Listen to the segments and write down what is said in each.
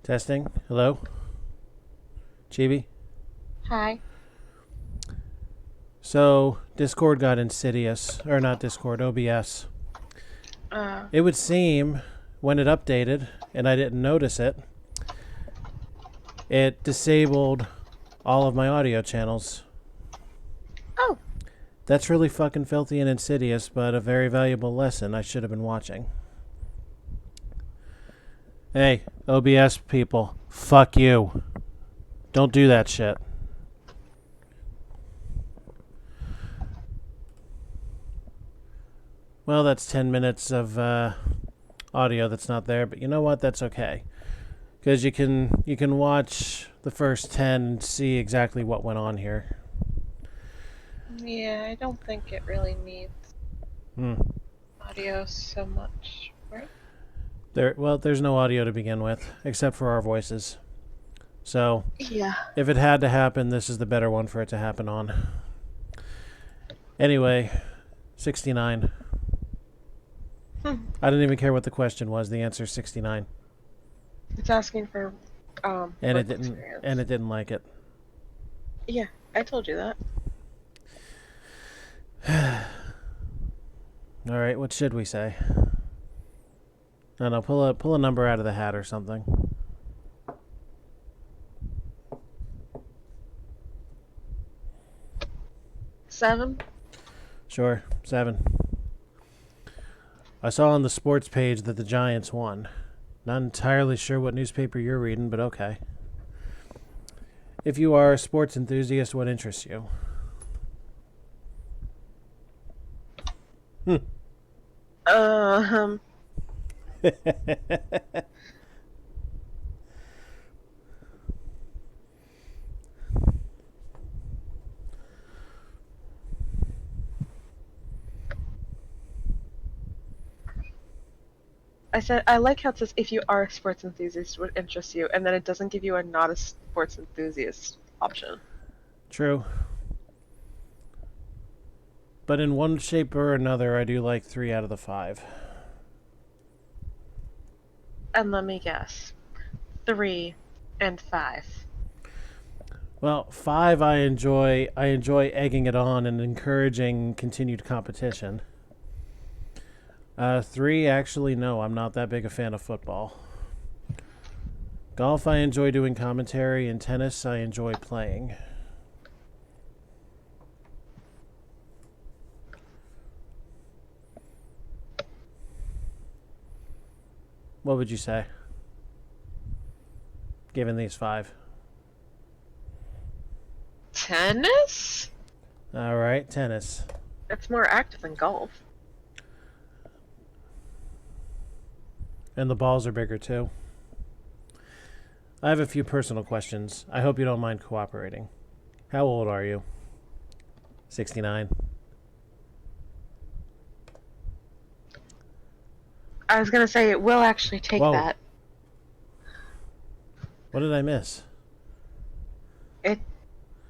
Testing. Hello? Chibi? Hi. So, Discord got insidious. Or not Discord, OBS. It would seem, when it updated, and I didn't notice it, it disabled all of my audio channels. Oh. That's really fucking filthy and insidious, but a very valuable lesson I should have been watching. Hey, OBS people, fuck you. Don't do that shit. Well, that's 10 minutes of audio that's not there, but you know what? That's okay. Because you can watch the first 10 and see exactly what went on here. Yeah, I don't think it really needs audio so much, right? There's no audio to begin with, except for our voices. So, yeah. If it had to happen, this is the better one for it to happen on. Anyway, 69. I didn't even care what the question was. The answer is 69. It's asking for and it didn't experience. And it didn't like it. Yeah, I told you that. All right, what should we say? I don't know, pull a number out of the hat or something. Seven? Sure, 7. I saw on the sports page that the Giants won. Not entirely sure what newspaper you're reading, but okay. If you are a sports enthusiast, what interests you? I said, I like how it says if you are a sports enthusiast, what interests you, and then it doesn't give you a not a sports enthusiast option. True. But in one shape or another, I do like 3 out of the 5. And let me guess. 3 and 5. Well, 5 I enjoy egging it on and encouraging continued competition. 3, actually, no, I'm not that big a fan of football. Golf, I enjoy doing commentary, and tennis, I enjoy playing. What would you say? Given these 5. Tennis? Alright, tennis. It's more active than golf. And the balls are bigger, too. I have a few personal questions. I hope you don't mind cooperating. How old are you? 69. I was gonna say, it will actually take that. What did I miss? It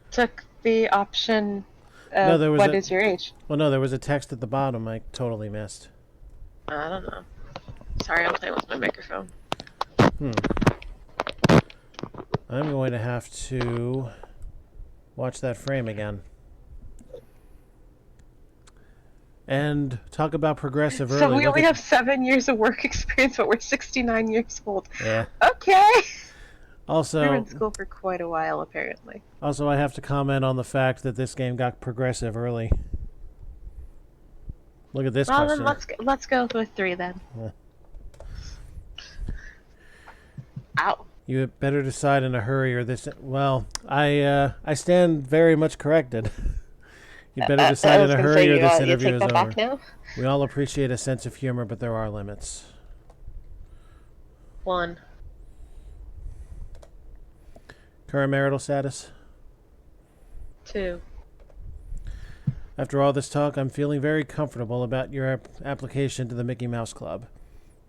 took the option No, of what is your age. Well, no, there was a text at the bottom I totally missed. I don't know. Sorry, I'm playing with my microphone. I'm going to have to watch that frame again. And talk about progressive early. So we only have 7 years of work experience, but we're 69 years old. Yeah. Okay. Also, we were in school for quite a while, apparently. Also, I have to comment on the fact that this game got progressive early. Look at this question. Well, then let's go with 3 then. Yeah. Ow. You had better decide in a hurry, or this. Well, I stand very much corrected. You better decide in a hurry, or this interview is over. Back now? We all appreciate a sense of humor, but there are limits. 1. Current marital status? 2. After all this talk, I'm feeling very comfortable about your application to the Mickey Mouse Club.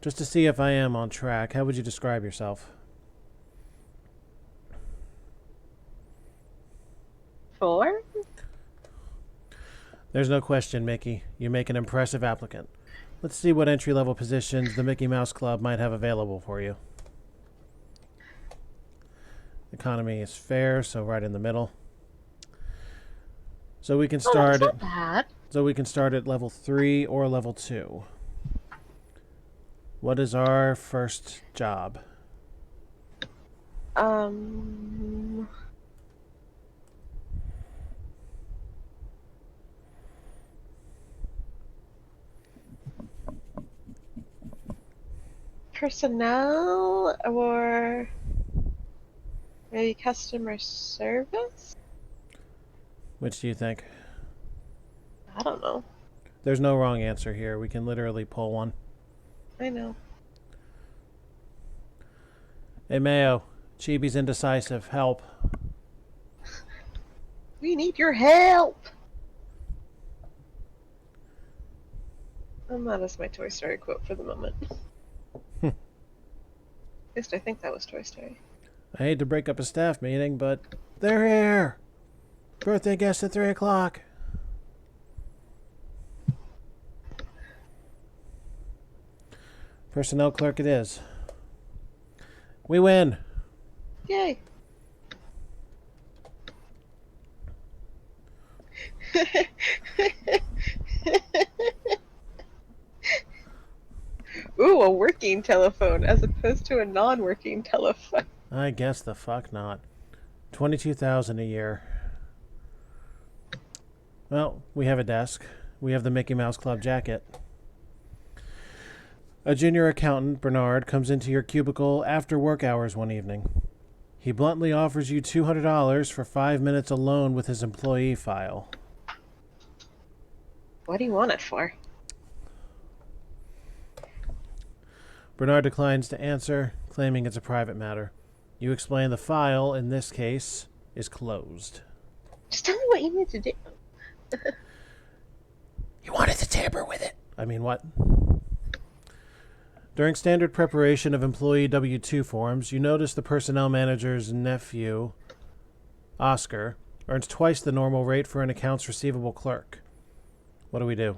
Just to see if I am on track, how would you describe yourself? 4? There's no question, Mickey. You make an impressive applicant. Let's see what entry-level positions the Mickey Mouse Club might have available for you. Economy is fair, so right in the middle. So we can Oh, start. that's not bad. So we can start at level 3 or level 2. What is our first job? Personnel or maybe customer service? Which do you think? I don't know. There's no wrong answer here. We can literally pull one. I know. Hey, Mayo. Chibi's indecisive. Help. We need your help! And that is my Toy Story quote for the moment. At least I think that was Toy Story. I hate to break up a staff meeting, but they're here. Birthday guest at 3 o'clock. Personnel clerk it is. We win. Yay! Ooh, a working telephone as opposed to a non-working telephone. I guess the fuck not. 22,000 a year. Well, we have a desk. We have the Mickey Mouse Club jacket. A junior accountant, Bernard, comes into your cubicle after work hours one evening. He bluntly offers you $200 for 5 minutes alone with his employee file. What do you want it for? Bernard declines to answer, claiming it's a private matter. You explain the file, in this case, is closed. Just tell me what you need to do. You wanted to tamper with it. I mean, what? During standard preparation of employee W-2 forms, you notice the personnel manager's nephew, Oscar, earns twice the normal rate for an accounts receivable clerk. What do we do?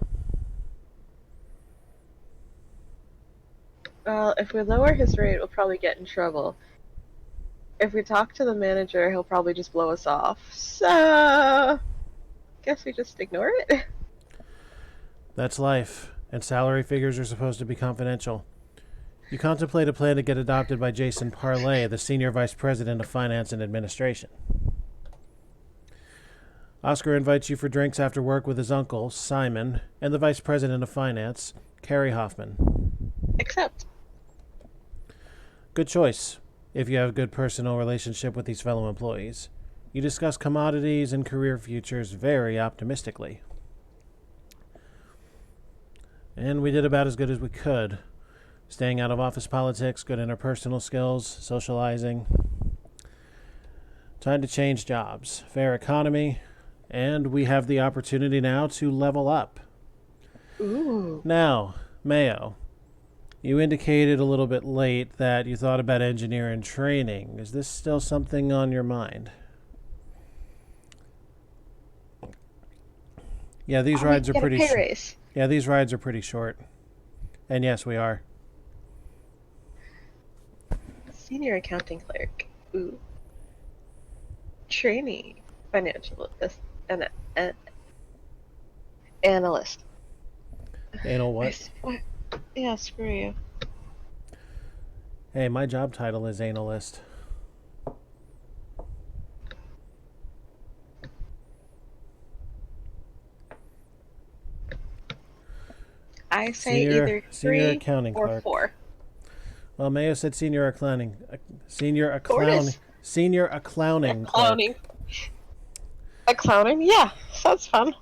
Well, if we lower his rate, we'll probably get in trouble. If we talk to the manager, he'll probably just blow us off. So, guess we just ignore it. That's life, and salary figures are supposed to be confidential. You contemplate a plan to get adopted by Jason Parlay, the Senior Vice President of Finance and Administration. Oscar invites you for drinks after work with his uncle, Simon, and the Vice President of Finance, Carrie Hoffman. Accept. Good choice, if you have a good personal relationship with these fellow employees. You discuss commodities and career futures very optimistically. And we did about as good as we could. Staying out of office politics, good interpersonal skills, socializing. Time to change jobs. Fair economy. And we have the opportunity now to level up. Ooh. Now, Mayo, you indicated a little bit late that you thought about engineering training. Is this still something on your mind? Yeah, these rides are pretty short. Yeah, these rides are pretty short. And yes, we are. Senior accounting clerk. Ooh. Trainee financial analyst. Anal what? Yeah, screw you. Hey, my job title is analyst. I say either senior 3 accounting or clerk. 4. Well, Mayo said senior accounting. Senior Clowning. clerk. A clowning? Yeah, sounds fun.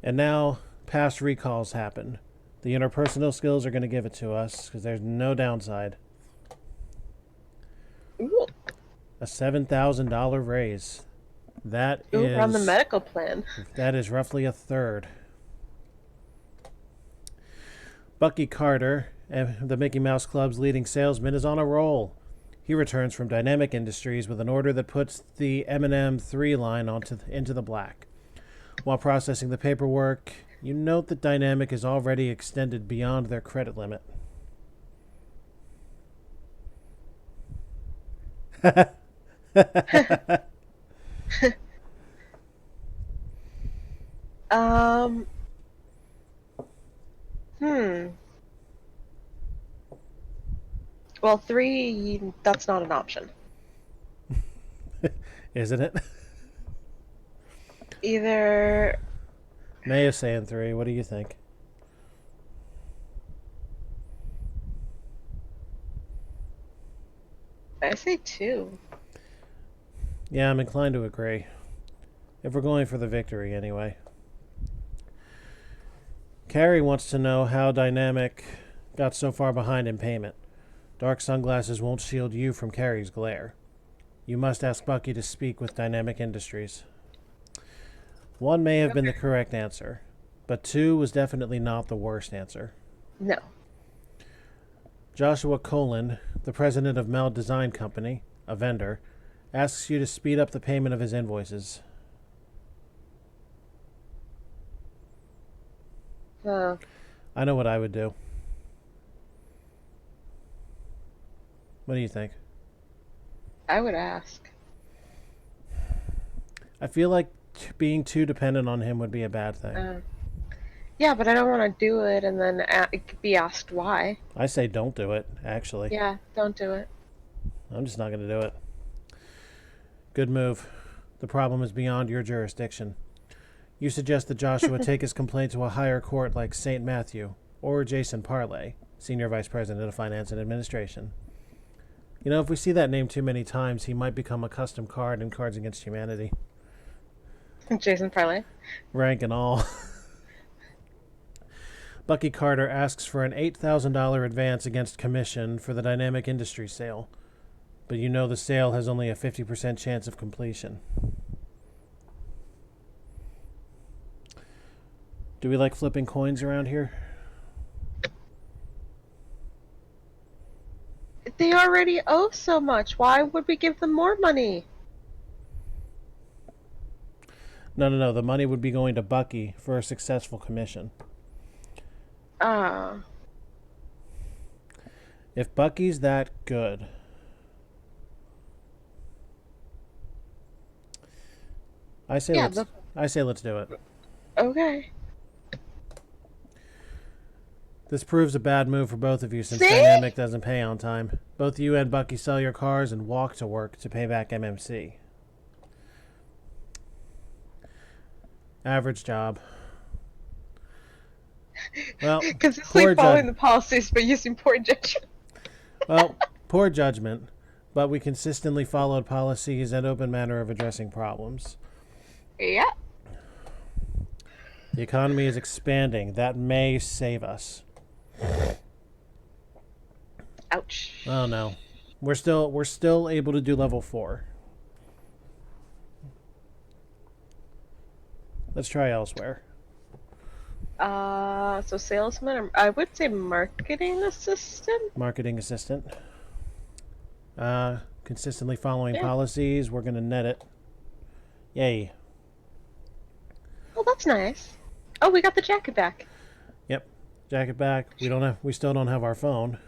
And now, past recalls happen. The interpersonal skills are going to give it to us, because there's no downside. Ooh. A $7,000 raise. That Ooh, is... we're on the medical plan. That is roughly a third. Bucky Carter, the Mickey Mouse Club's leading salesman, is on a roll. He returns from Dynamic Industries with an order that puts the M&M 3 line into the black. While processing the paperwork, you note that Dynamic is already extended beyond their credit limit. um. Hmm. Well, 3, that's not an option. Isn't it? Either May is saying 3. What do you think? I say 2. Yeah, I'm inclined to agree. If we're going for the victory, anyway. Carrie wants to know how Dynamic got so far behind in payment. Dark sunglasses won't shield you from Carrie's glare. You must ask Bucky to speak with Dynamic Industries. 1 may have been the correct answer, but 2 was definitely not the worst answer. No. Joshua Colin, the president of Mel Design Company, a vendor, asks you to speed up the payment of his invoices. I know what I would do. What do you think? I would ask. I feel like being too dependent on him would be a bad thing. Yeah, but I don't want to do it and then be asked why. I say don't do it, actually. Yeah, don't do it. I'm just not going to do it. Good move. The problem is beyond your jurisdiction. You suggest that Joshua take his complaint to a higher court like St. Matthew or Jason Parley, Senior Vice President of Finance and Administration. You know, if we see that name too many times, he might become a custom card in Cards Against Humanity. Jason Parley. Rank and all. Bucky Carter asks for an $8,000 advance against commission for the Dynamic Industry sale, but you know the sale has only a 50% chance of completion. Do we like flipping coins around here? They already owe so much. Why would we give them more money? No. The money would be going to Bucky for a successful commission. If Bucky's that good, I say let's do it. Okay. This proves a bad move for both of you since See? Dynamic doesn't pay on time. Both you and Bucky sell your cars and walk to work to pay back MMC. Average job. Well, consistently following the policies but using poor judgment. Well, poor judgment, but we consistently followed policies and open manner of addressing problems. Yeah. The economy is expanding. That may save us. Ouch. Oh no. We're still able to do level 4. Let's try elsewhere. So salesman, or I would say marketing assistant. Marketing assistant. Consistently following policies. We're gonna net it. Yay. Oh, that's nice. Oh, we got the jacket back. Yep. Jacket back. We still don't have our phone.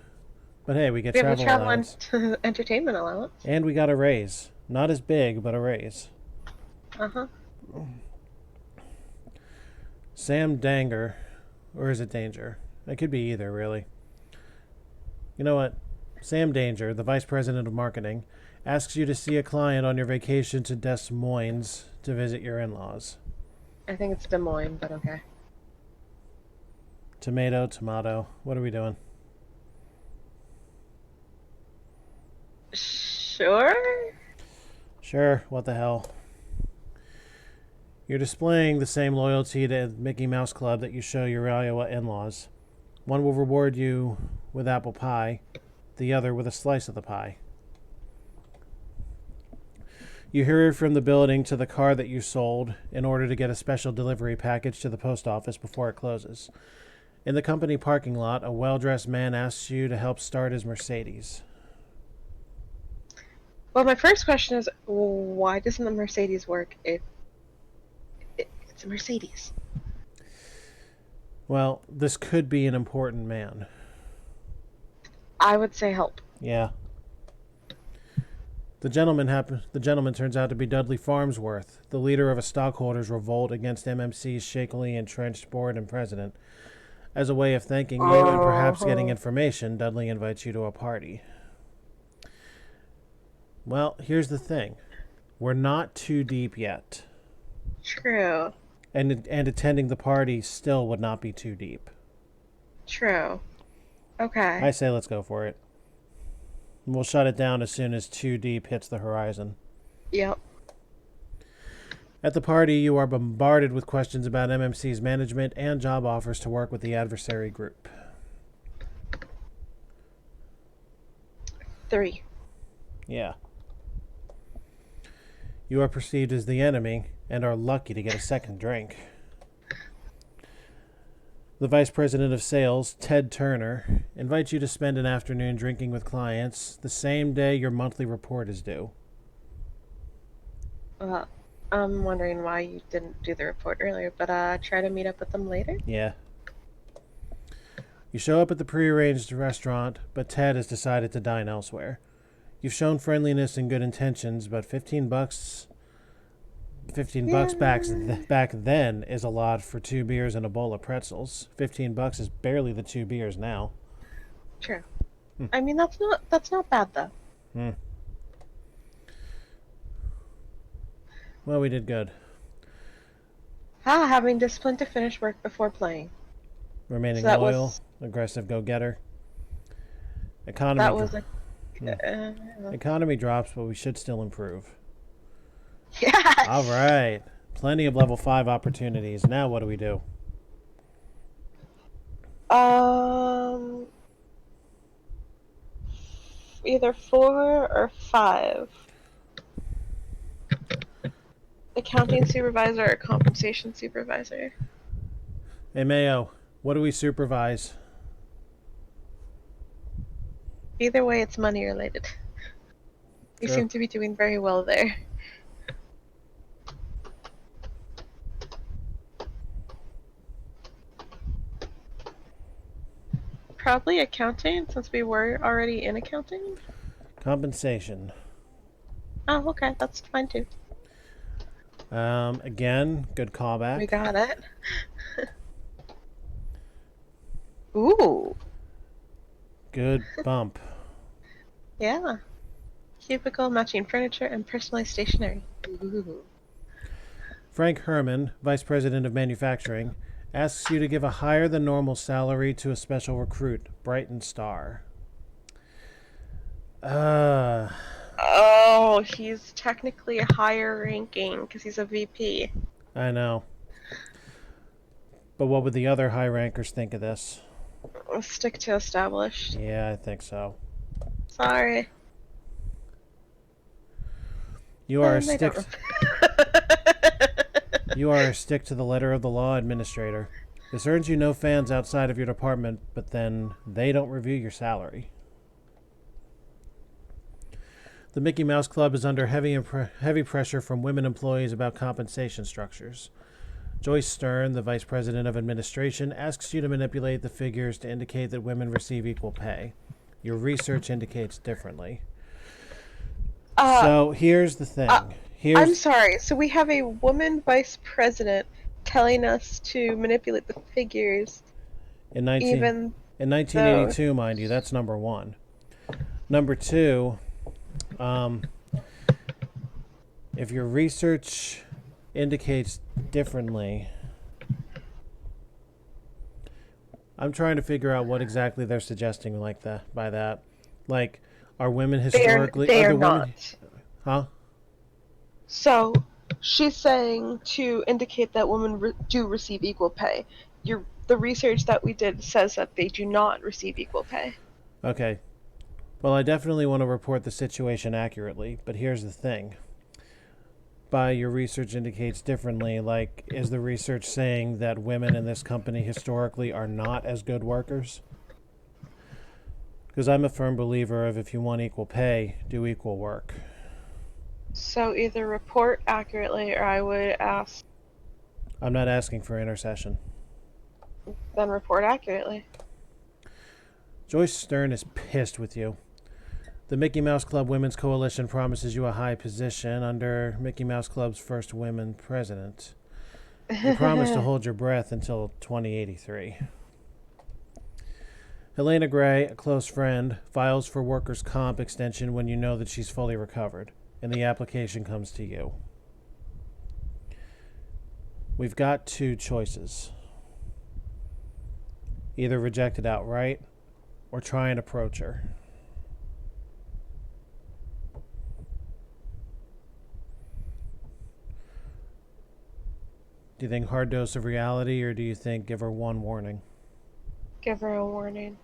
But hey, we get We have a travel allowance. entertainment allowance. And we got a raise. Not as big, but a raise. Uh-huh. Sam Danger, or is it Danger? It could be either, really. You know what? Sam Danger, the Vice President of Marketing, asks you to see a client on your vacation to Des Moines to visit your in-laws. I think it's Des Moines, but okay. Tomato. What are we doing? Sure? Sure, what the hell. You're displaying the same loyalty to Mickey Mouse Club that you show your Iowa in-laws. One will reward you with apple pie, the other with a slice of the pie. You hurry from the building to the car that you sold in order to get a special delivery package to the post office before it closes. In the company parking lot, a well-dressed man asks you to help start his Mercedes. Well, my first question is, why doesn't the Mercedes work if it's a Mercedes? Well, this could be an important man. I would say help. Yeah. The gentleman turns out to be Dudley Farnsworth, the leader of a stockholders' revolt against MMC's shakily entrenched board and president. As a way of thanking you and perhaps getting information, Dudley invites you to a party. Well, here's the thing. We're not too deep yet. True. And attending the party still would not be too deep. True. Okay. I say let's go for it. We'll shut it down as soon as too deep hits the horizon. Yep. At the party, you are bombarded with questions about MMC's management and job offers to work with the adversary group. 3. Yeah. You are perceived as the enemy and are lucky to get a second drink. The Vice President of Sales, Ted Turner, invites you to spend an afternoon drinking with clients the same day your monthly report is due. I'm wondering why you didn't do the report earlier, but try to meet up with them later? Yeah. You show up at the prearranged restaurant, but Ted has decided to dine elsewhere. You've shown friendliness and good intentions, but $15 back then is a lot for 2 beers and a bowl of pretzels. $15 is barely the 2 beers now. True. I mean, that's not bad though. Well, we did good. Having discipline to finish work before playing. Remaining So loyal, aggressive go-getter. Economy. That was Economy drops, but we should still improve. Yes! All right. Plenty of level 5 opportunities. Now what do we do? Either 4 or 5. Accounting supervisor or compensation supervisor. Hey, Mayo, what do we supervise? Either way, it's money related. You Sure. seem to be doing very well there. Probably accounting, since we were already in accounting. Compensation. Oh, okay, that's fine too. Again, good callback. We got it. Ooh. Good bump. Yeah. Cubicle, matching furniture, and personalized stationery. Ooh. Frank Herman, Vice President of Manufacturing, asks you to give a higher than normal salary to a special recruit, Brighton Star. Oh, he's technically higher ranking because he's a VP. I know. But what would the other high rankers think of this? Stick to established. Yeah, I think so. Sorry. You are a They stick. don't- You are a stick to the letter of the law administrator. This earns you no fans outside of your department, but then they don't review your salary. The Mickey Mouse Club is under heavy pressure from women employees about compensation structures. Joyce Stern, the Vice President of Administration, asks you to manipulate the figures to indicate that women receive equal pay. Your research indicates differently. So here's the thing. I'm sorry. So we have a woman vice president telling us to manipulate the figures. In 1982, mind you, that's number one. Number two, if your research indicates differently, I'm trying to figure out what exactly they're suggesting like that by that. Like, are women historically... They are women, not. huh? So she's saying to indicate that women do receive equal pay. The research that we did says that they do not receive equal pay. Okay. Well, I definitely want to report the situation accurately, but here's the thing. By your research indicates differently, like, is the research saying that women in this company historically are not as good workers? Because I'm a firm believer of if you want equal pay, do equal work. So either report accurately or I would ask... I'm not asking for intercession. Then report accurately. Joyce Stern is pissed with you. The Mickey Mouse Club Women's Coalition promises you a high position under Mickey Mouse Club's first women president. You promise to hold your breath until 2083. Helena Gray, a close friend, files for workers' comp extension when you know that she's fully recovered, and the application comes to you. We've got two choices. Either reject it outright, or try and approach her. Do you think hard dose of reality, or do you think give her one warning? Give her a warning.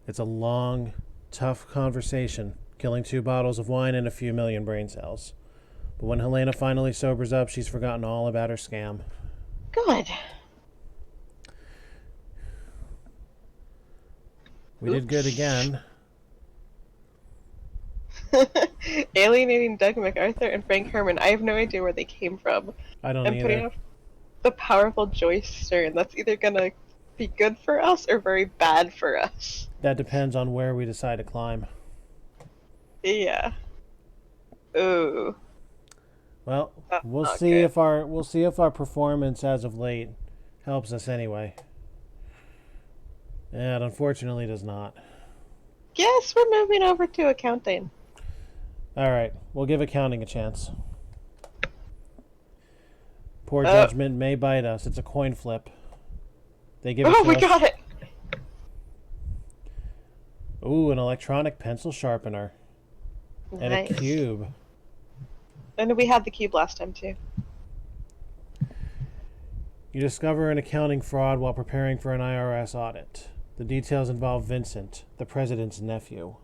It's a long, tough conversation, killing 2 bottles of wine and a few million brain cells. But when Helena finally sobers up, she's forgotten all about her scam. Good. We did good again. Alienating Doug MacArthur and Frank Herman. I have no idea where they came from. I don't And putting either. up the powerful Joyce Stern. That's either gonna be good for us or very bad for us. That depends on where we decide to climb. Yeah. Ooh. Well, That's we'll not see good. if our performance as of late helps us anyway. And unfortunately does not. Guess we're moving over to accounting. All right, we'll give accounting a chance. Poor judgment may bite us. It's a coin flip. They give it to Oh, we us. got it! Ooh, an electronic pencil sharpener. And Nice. a cube. And we had the cube last time too. You discover an accounting fraud while preparing for an IRS audit. The details involve Vincent, the president's nephew.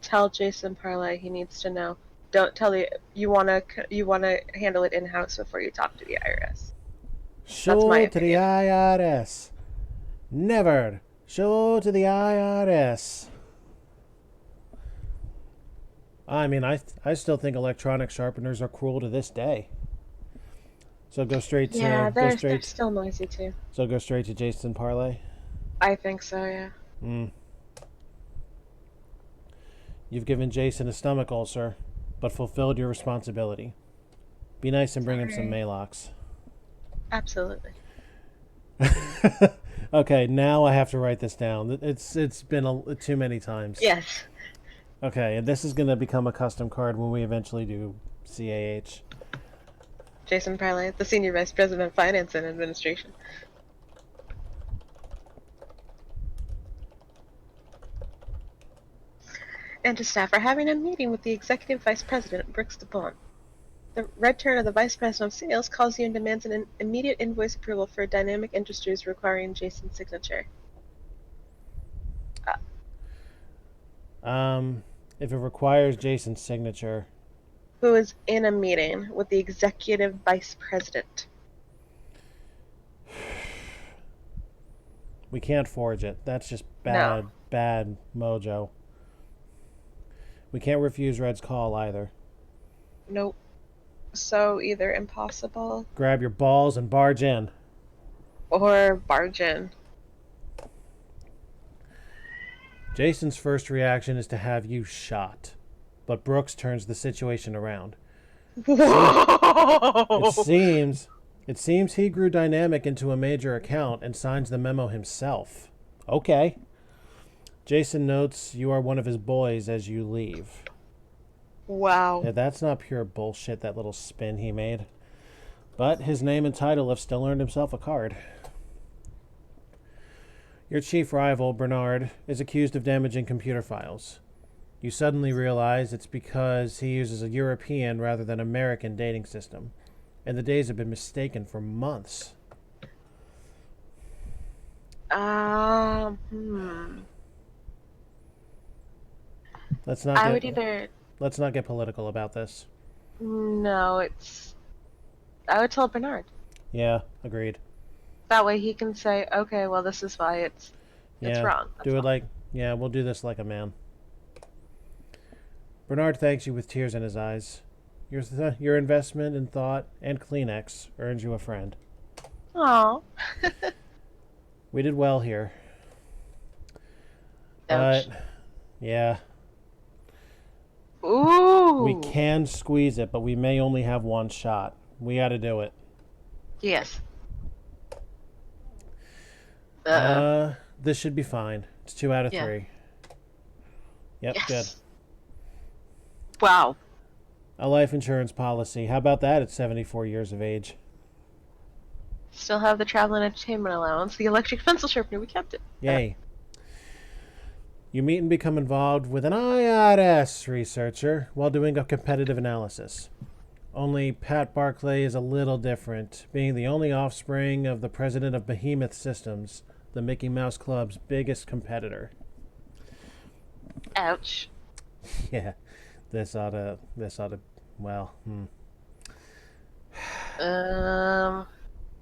Tell Jason Parlay he needs to know. Don't tell you wanna handle it in house before you talk to the IRS. Show my to the opinion. IRS. Never. Show to the IRS. I mean, I still think electronic sharpeners are cruel to this day. So go straight to they're still noisy too. So go straight to Jason Parlay. I think so, yeah. You've given Jason a stomach ulcer, but fulfilled your responsibility. Be nice and bring him some Malox. Absolutely. Okay, now I have to write this down. It's been too many times. Yes. Okay, and this is going to become a custom card when we eventually do CAH. Jason Parlay, the Senior Vice President of Finance and Administration. And his staff are having a meeting with the Executive Vice President, Brooks DuPont. The red turn of the Vice President of Sales calls you and demands an immediate invoice approval for Dynamic Industries requiring Jason's signature. If it requires Jason's signature, Who is in a meeting with the Executive Vice President. we can't forge it. That's just No. bad mojo. We can't refuse Red's call either. Nope. So either impossible Grab your balls and barge in. or barge in. Jason's first reaction is to have you shot, but Brooks turns the situation around. Whoa! It seems he grew Dynamic into a major account and signs the memo himself. Okay. Jason notes you are one of his boys as you leave. Wow. Yeah, that's not pure bullshit, that little spin he made. But his name and title have still earned himself a card. Your chief rival, Bernard, is accused of damaging computer files. You suddenly realize it's because he uses a European rather than American dating system, and the days have been mistaken for months. Let's not get political about this. No, I would tell Bernard. Yeah, agreed. That way he can say, okay, well, this is why it's wrong. We'll do this like a man. Bernard thanks you with tears in his eyes. Your investment in thought and Kleenex earns you a friend. Aww. We did well here. Ouch. But, yeah. Ooh. We can squeeze it, but we may only have one shot. We gotta do it. Yes. This should be fine. It's 2 out of 3. Yep, Yes. good. Wow. A life insurance policy. How about that at 74 years of age? Still have the travel and entertainment allowance. The electric pencil sharpener, we kept it. Yay. You meet and become involved with an IRS researcher while doing a competitive analysis. Only Pat Barclay is a little different, being the only offspring of the president of Behemoth Systems, the Mickey Mouse Club's biggest competitor. Ouch. Yeah, this ought to, well,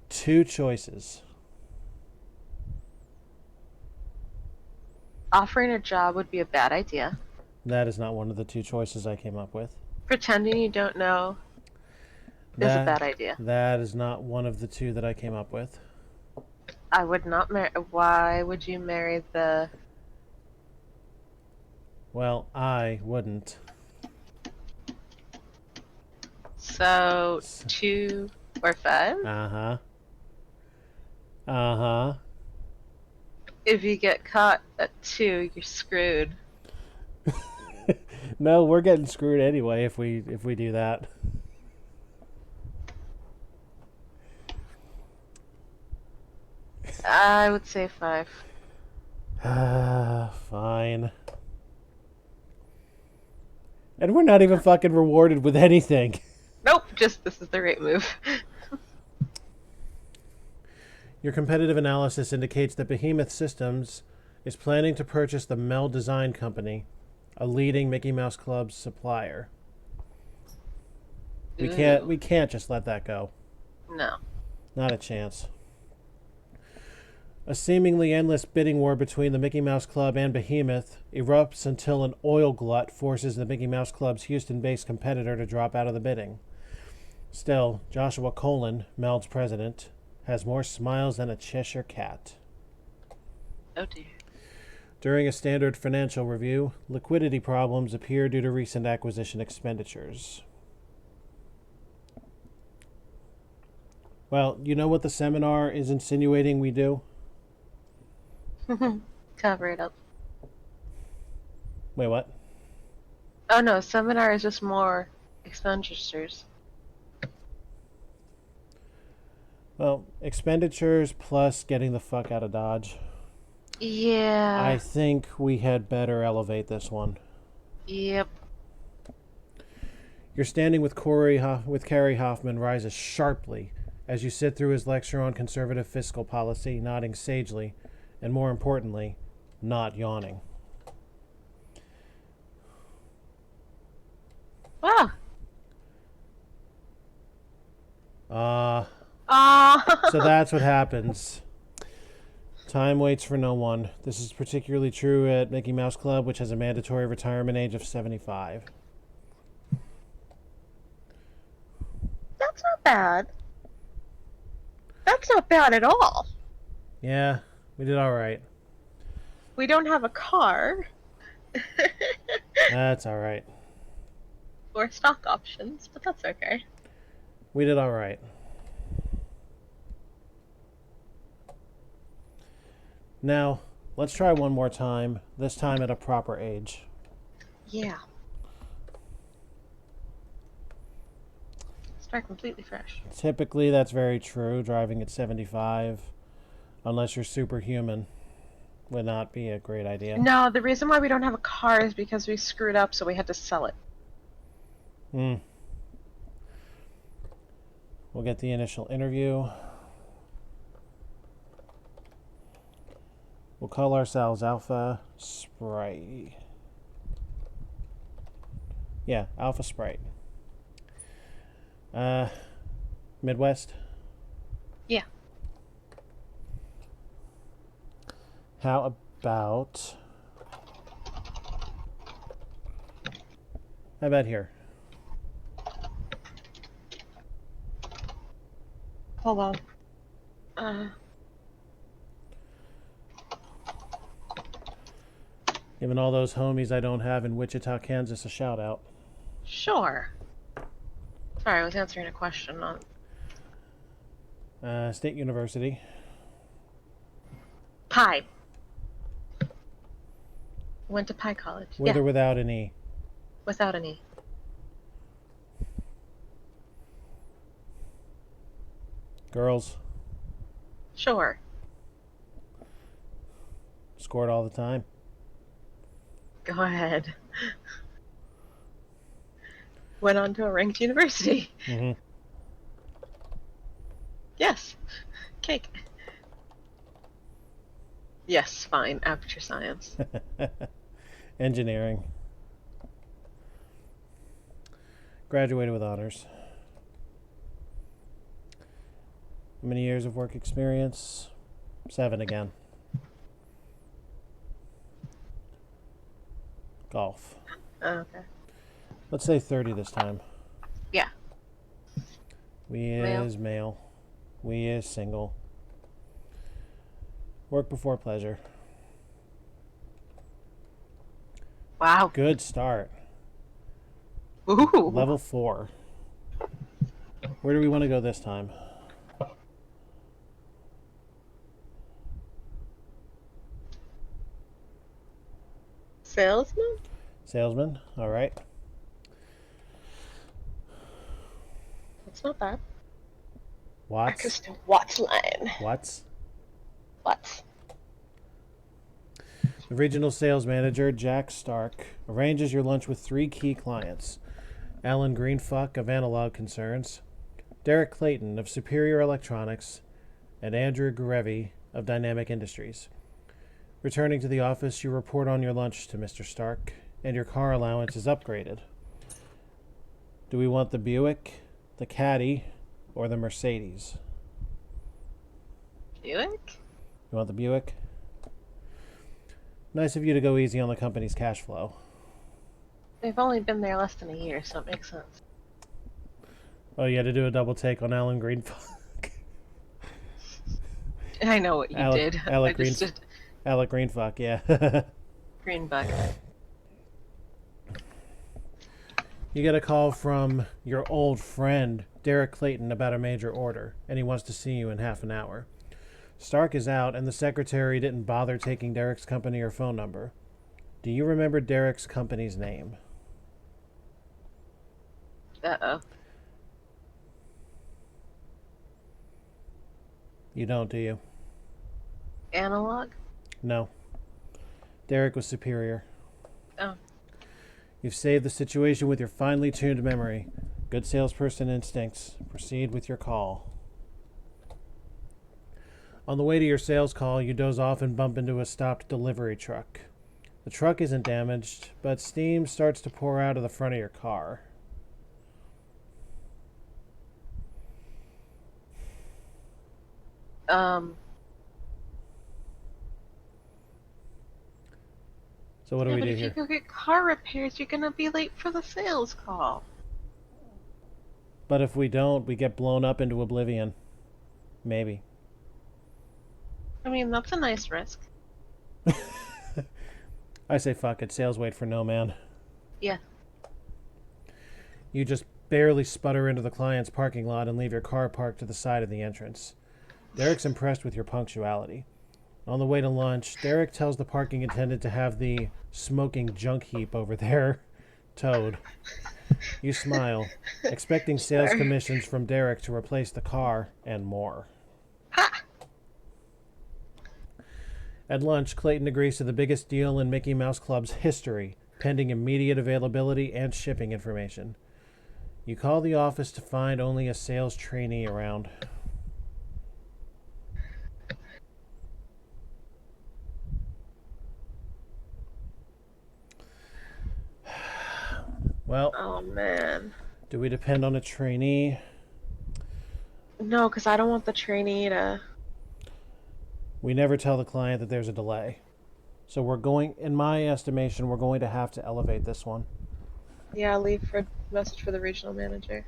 2 choices. Offering a job would be a bad idea. That is not one of the 2 choices I came up with. Pretending you don't know is a bad idea. That is not one of the 2 that I came up with. I would not marry. Why would you marry the... Well, I wouldn't. So, 2 or 5? Uh-huh. Uh-huh. If you get caught at 2, you're screwed. No, we're getting screwed anyway if we do that. I would say 5. Fine. And we're not even fucking rewarded with anything. Nope, just this is the right move. Your competitive analysis indicates that Behemoth Systems is planning to purchase the Mel Design Company, a leading Mickey Mouse Club supplier. We can't just let that go. No. Not a chance. A seemingly endless bidding war between the Mickey Mouse Club and Behemoth erupts until an oil glut forces the Mickey Mouse Club's Houston-based competitor to drop out of the bidding. Still, Joshua Colin, Meld's president, has more smiles than a Cheshire cat. Oh dear. During a standard financial review, liquidity problems appear due to recent acquisition expenditures. Well, you know what the seminar is insinuating we do? Cover it up. Wait, what? Oh no, seminar is just more expenditures. Well, expenditures plus getting the fuck out of Dodge. Yeah. I think we had better elevate this one. Yep. Your standing with Carrie Hoffman rises sharply as you sit through his lecture on conservative fiscal policy, nodding sagely, and more importantly, not yawning. Wow. So that's what happens. Time waits for no one. This is particularly true at Mickey Mouse Club, which has a mandatory retirement age of 75. That's not bad. That's not bad at all. Yeah, we did all right. We don't have a car. That's all right. Or stock options, but that's okay. We did all right. Now, let's try one more time, this time at a proper age. Yeah. Start completely fresh. Typically, that's very true. Driving at 75, unless you're superhuman, would not be a great idea. No, the reason why we don't have a car is because we screwed up, so we had to sell it. We'll get the initial interview. We'll call ourselves AlphaSprite. Yeah, AlphaSprite. Midwest? Yeah. How about here? Hold on. Giving all those homies I don't have in Wichita, Kansas a shout out. Sure. Sorry, I was answering a question on State University. Pie. Went to Pie College. With yeah, or without an E? without any. Girls. Sure. Scored all the time. Go ahead. Went on to a ranked university. Mm-hmm. Yes. Cake. Yes, fine. Aperture science. Engineering. Graduated with honors. How many years of work experience? 7 again. Golf. Okay. Let's say 30 this time. Yeah. We is male. We is single. Work before pleasure. Wow. Good start. Ooh. Level 4. Where do we want to go this time? Salesman? Salesman. All right. That's not bad. Watts. Access to Watts line. Watts. Watts. The regional sales manager, Jack Stark, arranges your lunch with 3 key clients. Alan Greenfuck of Analog Concerns, Derek Clayton of Superior Electronics, and Andrew Gurevi of Dynamic Industries. Returning to the office, you report on your lunch to Mr. Stark, and your car allowance is upgraded. Do we want the Buick, the Caddy, or the Mercedes? Buick? You want the Buick? Nice of you to go easy on the company's cash flow. They've only been there less than a year, so it makes sense. Oh, you had to do a double take on Alan Greenfuck. I know what you did. Alec I just Greenfuck. did Alec Greenfuck, yeah. Greenbuck. You get a call from your old friend, Derek Clayton, about a major order, and he wants to see you in half an hour. Stark is out, and the secretary didn't bother taking Derek's company or phone number. Do you remember Derek's company's name? Uh-oh. You don't, do you? Analog? No. Derek was superior. Oh. You've saved the situation with your finely tuned memory. Good salesperson instincts. Proceed with your call. On the way to your sales call, you doze off and bump into a stopped delivery truck. The truck isn't damaged, but steam starts to pour out of the front of your car. So what do we but do if here? you go get car repairs, you're gonna be late for the sales call. But if we don't, we get blown up into oblivion. Maybe. I mean, that's a nice risk. I say fuck it. Sales wait for no man. Yeah. You just barely sputter into the client's parking lot and leave your car parked to the side of the entrance. Derek's impressed with your punctuality. On the way to lunch, Derek tells the parking attendant to have the smoking junk heap over there towed. You smile, expecting sales commissions from Derek to replace the car and more. Ha! At lunch, Clayton agrees to the biggest deal in Mickey Mouse Club's history, pending immediate availability and shipping information. You call the office to find only a sales trainee around. Well, Oh, man. do we depend on a trainee? No, because I don't want the trainee to... We never tell the client that there's a delay. So we're going, in my estimation, we're going to have to elevate this one. Yeah, leave for message for the regional manager.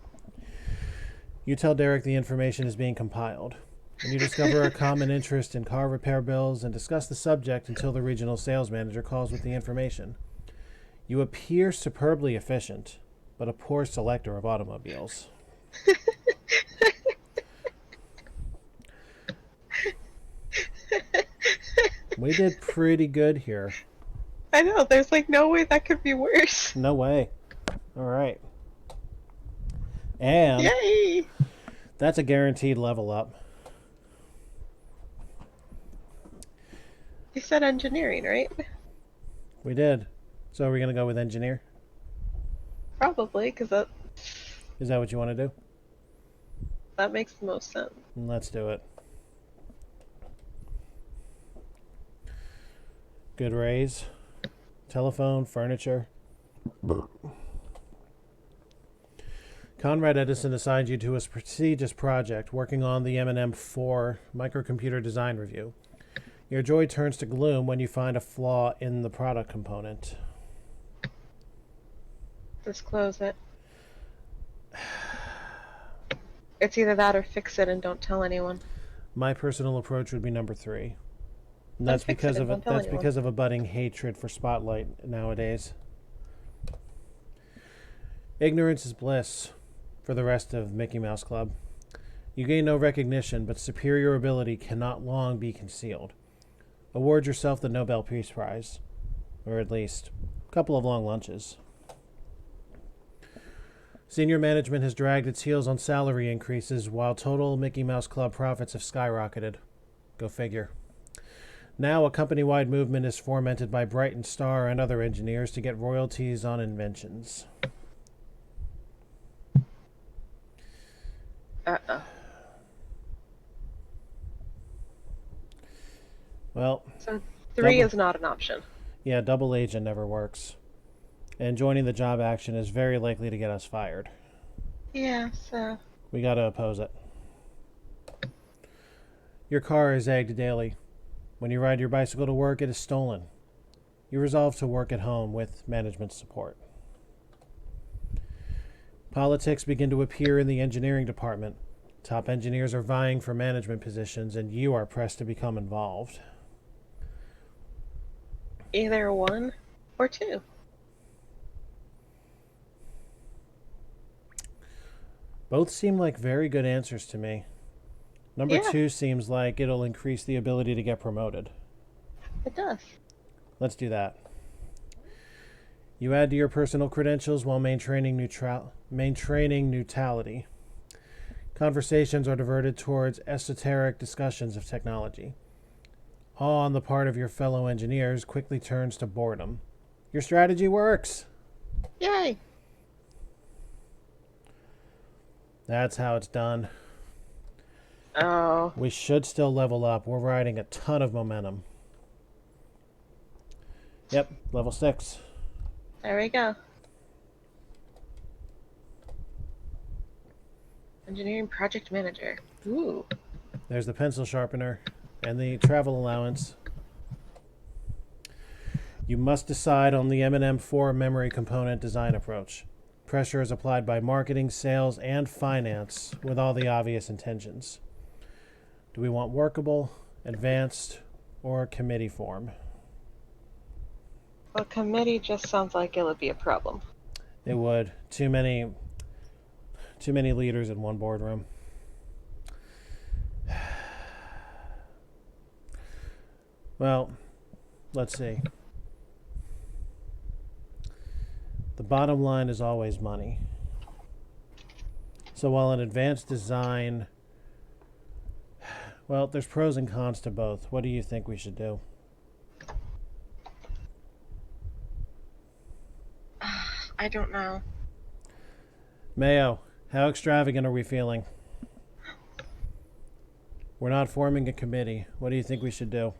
You tell Derek the information is being compiled. When you discover a common interest in car repair bills and discuss the subject until the regional sales manager calls with the information. You appear superbly efficient, but a poor selector of automobiles. We did pretty good here. I know, there's like no way that could be worse. No way. All right. And Yay! that's a guaranteed level up. You said engineering, right? We did. So are we going to go with engineer? Probably, because Is that what you want to do? that makes the most sense. Let's do it. Good raise. Telephone, furniture. Conrad Edison assigned you to a prestigious project working on the M&M4 microcomputer design review. Your joy turns to gloom when you find a flaw in the product component. Disclose it. It's either that or fix it and don't tell anyone. My personal approach would be number 3. And Then that's fix because it of and don't tell that's anyone. because of a budding hatred for Spotlight nowadays. Ignorance is bliss for the rest of Mickey Mouse Club. You gain no recognition, but superior ability cannot long be concealed. Award yourself the Nobel Peace Prize, or at least a couple of long lunches. Senior management has dragged its heels on salary increases while total Mickey Mouse Club profits have skyrocketed. Go figure. Now a company-wide movement is fomented by Bright and Star and other engineers to get royalties on inventions. Uh-oh. Well, So 3 Double. is not an option. yeah, double agent never works. And joining the job action is very likely to get us fired. Yeah, so... We gotta oppose it. Your car is egged daily. When you ride your bicycle to work, it is stolen. You resolve to work at home with management support. Politics begin to appear in the engineering department. Top engineers are vying for management positions, and you are pressed to become involved. Either 1 or 2. Both seem like very good answers to me. Number Yeah. 2 seems like it'll increase the ability to get promoted. It does. Let's do that. You add to your personal credentials while maintaining neutrality. Conversations are diverted towards esoteric discussions of technology. Awe on the part of your fellow engineers quickly turns to boredom. Your strategy works! Yay! That's how it's done. Oh. We should still level up. We're riding a ton of momentum. Yep, level 6. There we go. Engineering project manager. Ooh. There's the pencil sharpener and the travel allowance. You must decide on the M&M4 memory component design approach. Pressure is applied by marketing, sales, and finance with all the obvious intentions. Do we want workable, advanced, or committee form? Well, committee just sounds like it would be a problem. It would. Too many leaders in one boardroom. Well, let's see. The bottom line is always money. So while an advanced design... Well, there's pros and cons to both. What do you think we should do? I don't know. Mayo, how extravagant are we feeling? We're not forming a committee. What do you think we should do?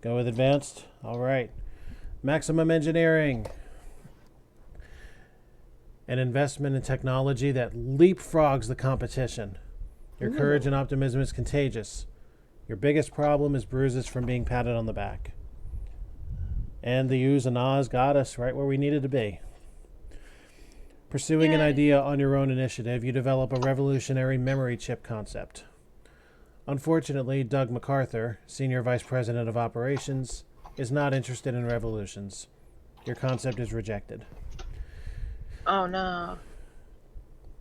Go with advanced? All right. Maximum engineering. An investment in technology that leapfrogs the competition. Your courage and optimism is contagious. Your biggest problem is bruises from being patted on the back. And the oohs and ahs got us right where we needed to be. Pursuing an Yay. idea on your own initiative, you develop a revolutionary memory chip concept. Unfortunately, Doug MacArthur, Senior Vice President of Operations, is not interested in revolutions. Your concept is rejected. Oh no.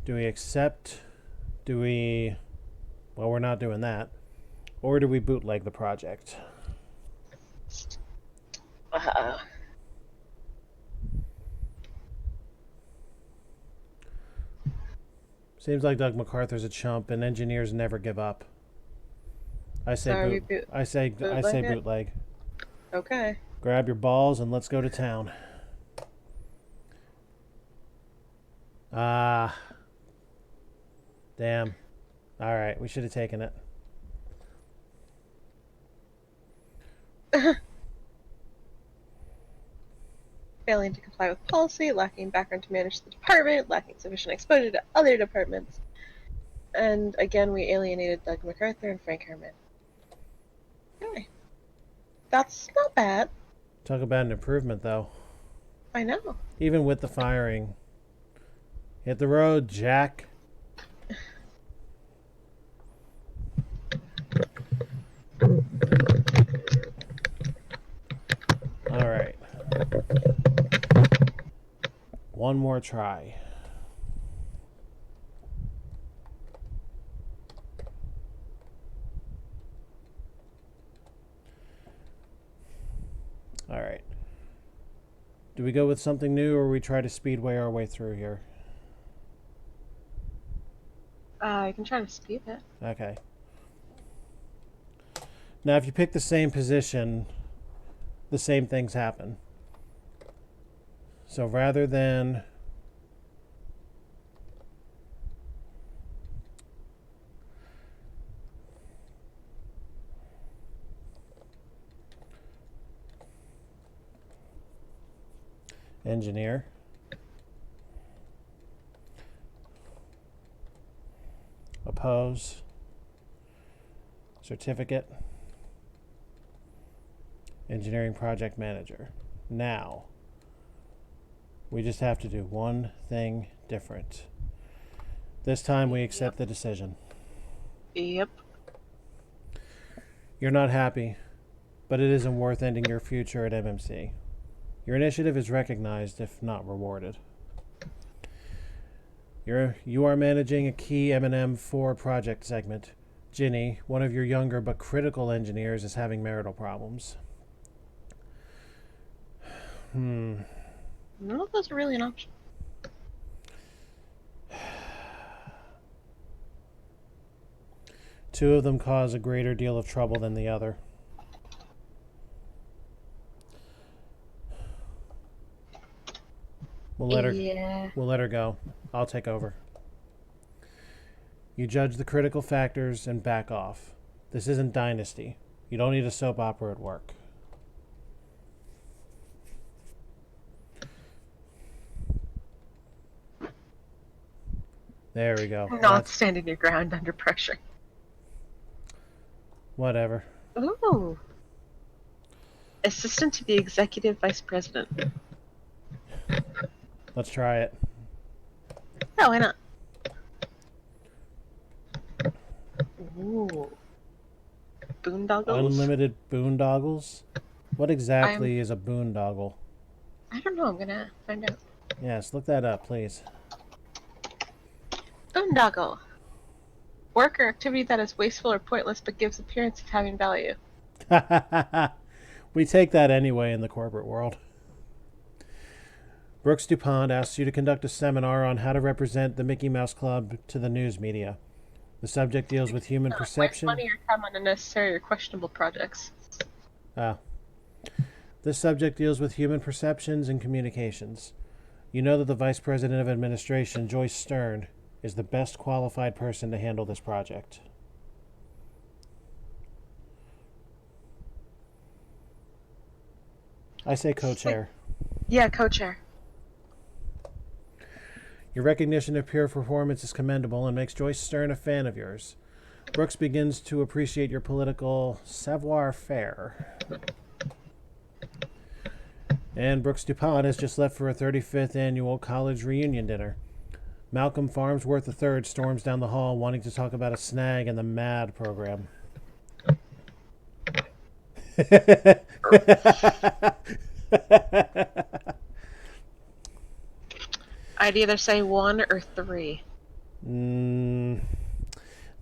Do we accept? Do we... Well, we're not doing that. Or do we bootleg the project? Seems like Doug MacArthur's a chump, and engineers never give up. I say I say bootleg. Okay. Grab your balls and let's go to town. Ah. Damn. All right, we should have taken it. Failing to comply with policy, lacking background to manage the department, lacking sufficient exposure to other departments. And again, we alienated Doug MacArthur and Frank Herman. Okay. That's not bad. Talk about an improvement, though. I know. Even with the firing. Hit the road, Jack. All right. One more try. All right. Do we go with something new, or we try to speedway our way through here? I can try to speed it. Okay. Now, if you pick the same position, the same things happen. So rather than... engineer. Oppose. Certificate. Engineering project manager. Now, we just have to do one thing different. This time we accept the decision. Yep. You're not happy, but it isn't worth ending your future at MMC. Your initiative is recognized, if not rewarded. You are managing a key M&M4 project segment. Ginny, one of your younger but critical engineers, is having marital problems. None of those are really an option. Two of them cause a greater deal of trouble than the other. We'll let her go. I'll take over. You judge the critical factors and back off. This isn't Dynasty. You don't need a soap opera at work. There we go. Not standing your ground under pressure. Whatever. Ooh. Assistant to the Executive Vice President. Let's try it. Oh, why not? Ooh. Boondoggles? Unlimited boondoggles? What exactly is a boondoggle? I don't know. I'm gonna find out. Yes, look that up, please. Boondoggle. Work or activity that is wasteful or pointless but gives appearance of having value. We take that anyway in the corporate world. Brooks DuPont asks you to conduct a seminar on how to represent the Mickey Mouse Club to the news media. The subject deals with human perception. Waste money or time on unnecessary or questionable projects. This subject deals with human perceptions and communications. You know that the Vice President of Administration, Joyce Stern, is the best qualified person to handle this project. I say co-chair. Yeah, co-chair. Your recognition of peer performance is commendable and makes Joyce Stern a fan of yours. Brooks begins to appreciate your political savoir-faire. And Brooks DuPont has just left for a 35th annual college reunion dinner. Malcolm Farnsworth III storms down the hall wanting to talk about a snag in the MAD program. I'd either say 1 or 3.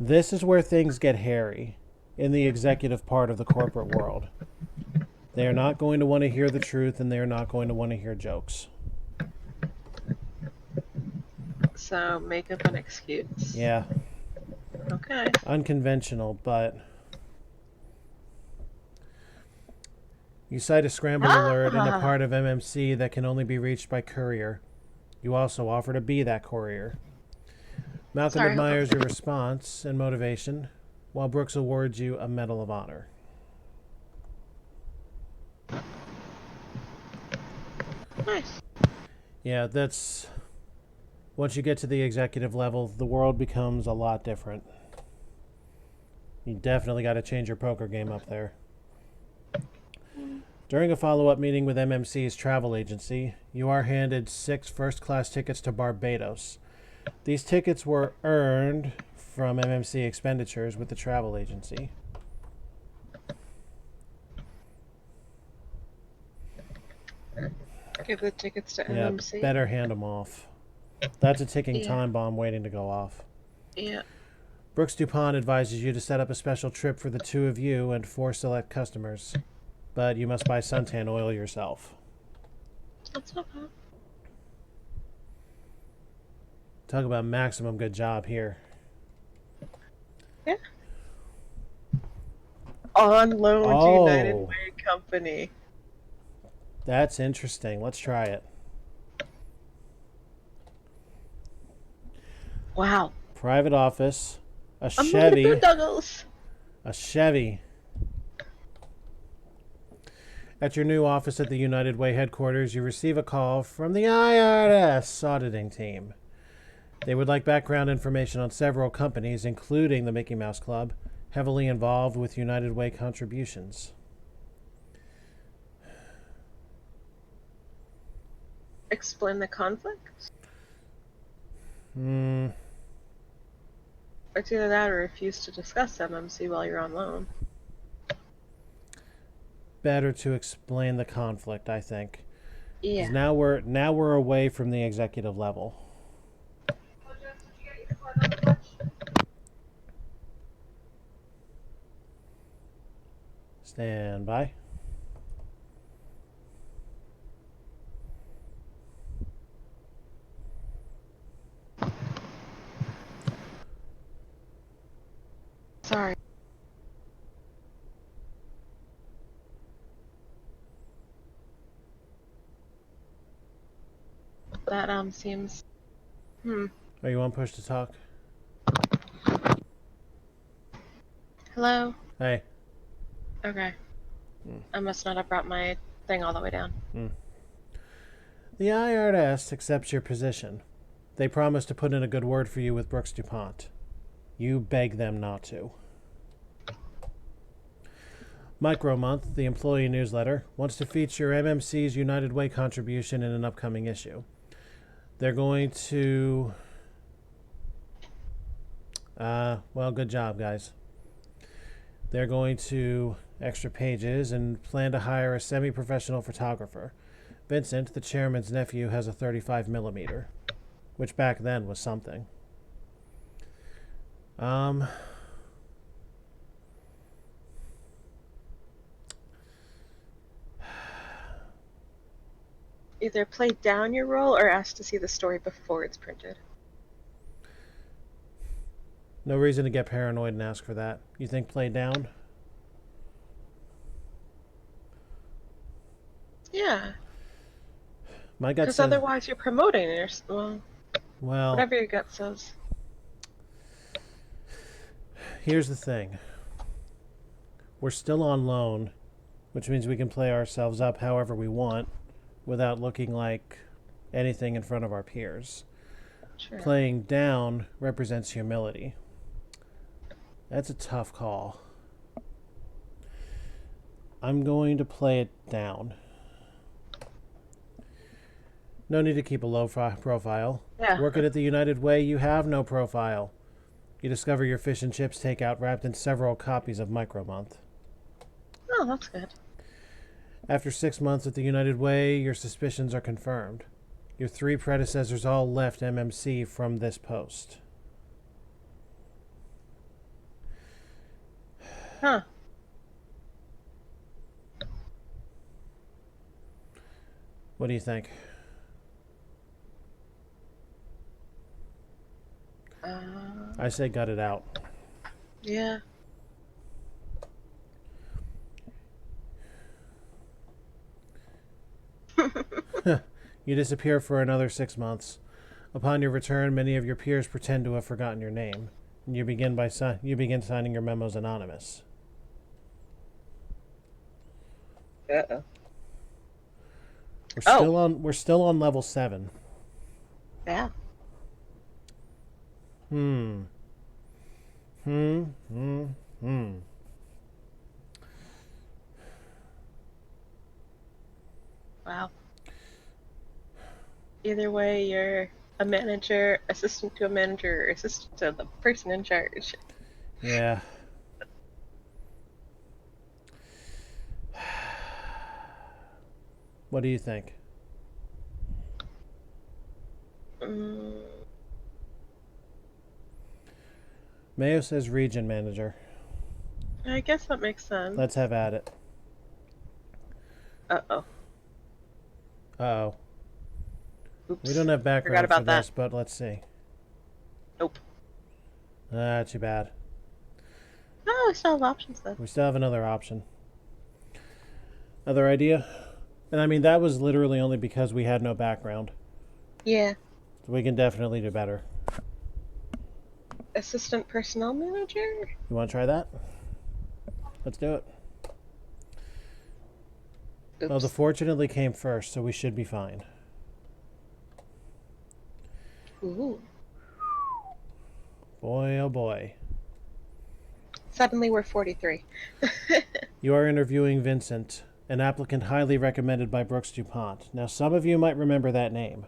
This is where things get hairy in the executive part of the corporate world. They are not going to want to hear the truth, and they are not going to want to hear jokes. So make up an excuse. Yeah. Okay. Unconventional, but you cite a scramble alert in a part of MMC that can only be reached by courier. You also offer to be that courier. Malcolm admires your response and motivation, while Brooks awards you a Medal of Honor. Nice. Yeah, that's... Once you get to the executive level, the world becomes a lot different. You definitely got to change your poker game up there. During a follow-up meeting with MMC's travel agency, you are handed 6 first-class tickets to Barbados. These tickets were earned from MMC expenditures with the travel agency. Give the tickets to MMC. Yeah, better hand them off. That's a ticking time bomb waiting to go off. Yeah. Brooks DuPont advises you to set up a special trip for the 2 of you and 4 select customers. But you must buy suntan oil yourself. That's not bad. Talk about maximum good job here. Yeah. On loan to United Way Company. That's interesting. Let's try it. Wow. Private office. A Chevy. A Chevy. At your new office at the United Way headquarters, you receive a call from the IRS auditing team. They would like background information on several companies, including the Mickey Mouse Club, heavily involved with United Way contributions. Explain the conflict? It's either that or refuse to discuss MMC while you're on loan. Better to explain the conflict, I think. Yeah. Now we're away from the executive level. Stand by. Sorry. That seems... Are you on push to talk? Hello? Hey. Okay. I must not have brought my thing all the way down. The IRS accepts your position. They promise to put in a good word for you with Brooks DuPont. You beg them not to. Micro Month, the employee newsletter, wants to feature MMC's United Way contribution in an upcoming issue. They're going to... well, good job, guys. They're going to extra pages and plan to hire a semi-professional photographer. Vincent, the chairman's nephew, has a 35mm, which back then was something. Either play down your role or ask to see the story before it's printed. No reason to get paranoid and ask for that. You think play down? Yeah. My gut says... Because otherwise you're promoting it. Well, whatever your gut says. Here's the thing. We're still on loan, which means we can play ourselves up however we want without looking like anything in front of our peers. Sure. Playing down represents humility. That's a tough call. I'm going to play it down. No need to keep a low profile. Yeah. Working at the United Way, you have no profile. You discover your fish and chips takeout wrapped in several copies of Micromonth. Oh, that's good. After 6 months at the United Way, your suspicions are confirmed. Your 3 predecessors all left MMC from this post. Huh. What do you think? I say gut it out. Yeah. You disappear for another 6 months. Upon your return, many of your peers pretend to have forgotten your name, and you begin signing your memos anonymous. Uh-oh. We're still on level 7. Yeah. Hmm. Wow. Either way, you're a manager, assistant to a manager, or assistant to the person in charge. Yeah. What do you think? Mayo says region manager. I guess that makes sense. Let's have at it. Uh-oh. Uh-oh. Oops. We don't have Forgot background about for that. this, but let's see. Nope. Too bad. Oh, we still have options then. We still have another option. Other idea? And I mean, that was literally only because we had no background. Yeah. So we can definitely do better. Assistant personnel manager? You want to try that? Let's do it. Oops. Oh, the fortunately came first, so we should be fine. Ooh. Boy, oh boy. Suddenly we're 43. You are interviewing Vincent, an applicant highly recommended by Brooks DuPont. Now, some of you might remember that name.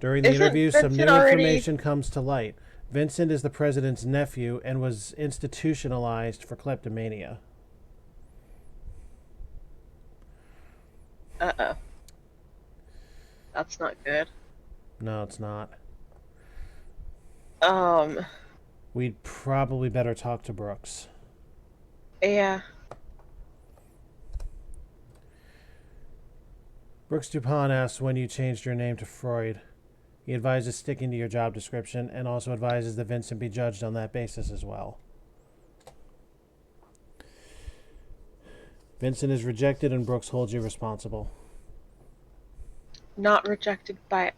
During the interview, some new information comes to light. Vincent is the president's nephew and was institutionalized for kleptomania. Uh-oh. That's not good. No, it's not. We'd probably better talk to Brooks. Yeah. Brooks DuPont asks when you changed your name to Freud. He advises sticking to your job description and also advises that Vincent be judged on that basis as well. Vincent is rejected and Brooks holds you responsible. Not rejected by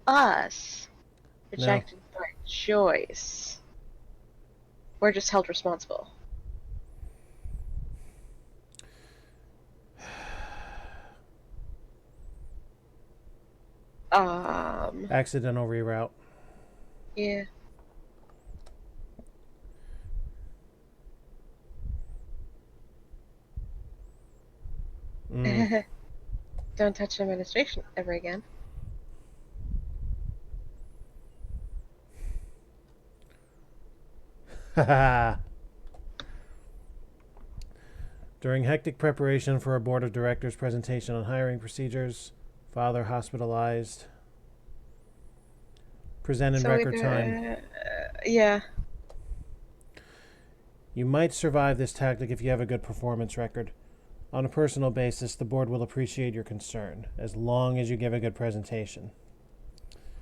us. Rejected by Joyce. We're just held responsible. Accidental reroute. Yeah. Don't touch administration ever again. During hectic preparation for a board of directors presentation on hiring procedures, father hospitalized. Present in record time. Yeah. You might survive this tactic if you have a good performance record. On a personal basis, the board will appreciate your concern, as long as you give a good presentation.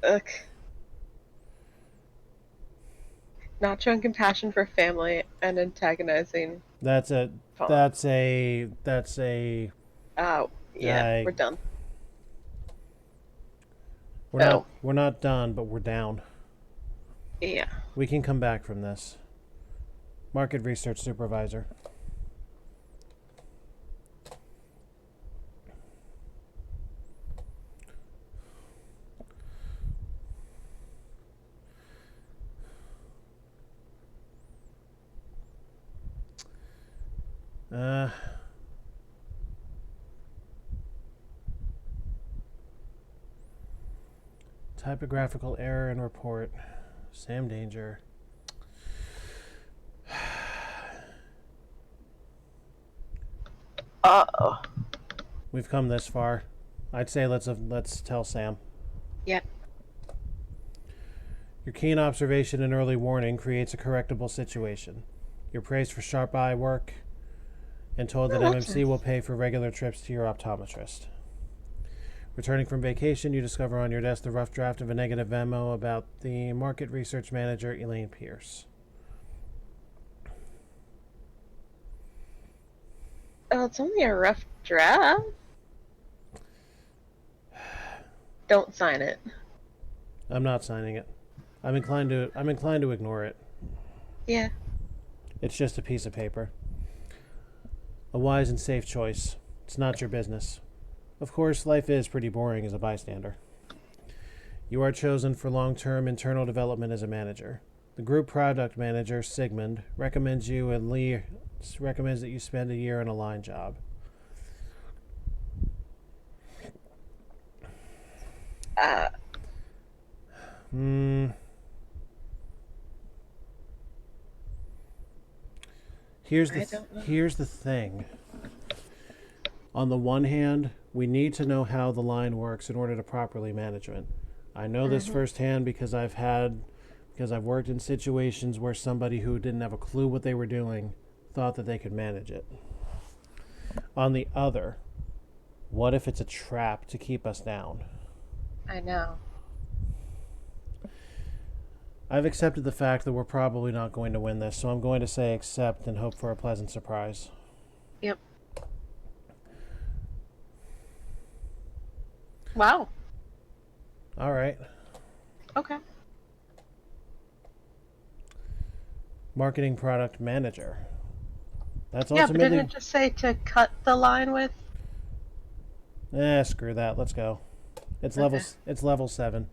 Ugh. Not showing compassion for family and antagonizing. That's a. Fun. That's a. Oh, yeah, we're done. We're not done, but we're down. Yeah. We can come back from this. Market research supervisor. Typographical error in report. Sam Danger. Uh-oh. We've come this far. I'd say let's tell Sam. Yep. Your keen observation and early warning creates a correctable situation. You're praised for sharp eye work and told that MMC will pay for regular trips to your optometrist. Returning from vacation, you discover on your desk the rough draft of a negative memo about the market research manager, Elaine Pierce. Oh, it's only a rough draft. Don't sign it. I'm not signing it. I'm inclined to ignore it. Yeah. It's just a piece of paper. A wise and safe choice. It's not your business. Of course, life is pretty boring as a bystander. You are chosen for long-term internal development as a manager. The group product manager, Sigmund, recommends that you spend a year on a line job. Here's the thing. On the one hand, we need to know how the line works in order to properly manage it. I know this firsthand because I've worked in situations where somebody who didn't have a clue what they were doing thought that they could manage it. On the other, what if it's a trap to keep us down? I know. I've accepted the fact that we're probably not going to win this, so I'm going to say accept and hope for a pleasant surprise. Yep. Wow. All right. Okay. Marketing product manager. That's Yeah, but ultimately... didn't it just say to cut the line with? Screw that. Let's go. It's Okay. level 7.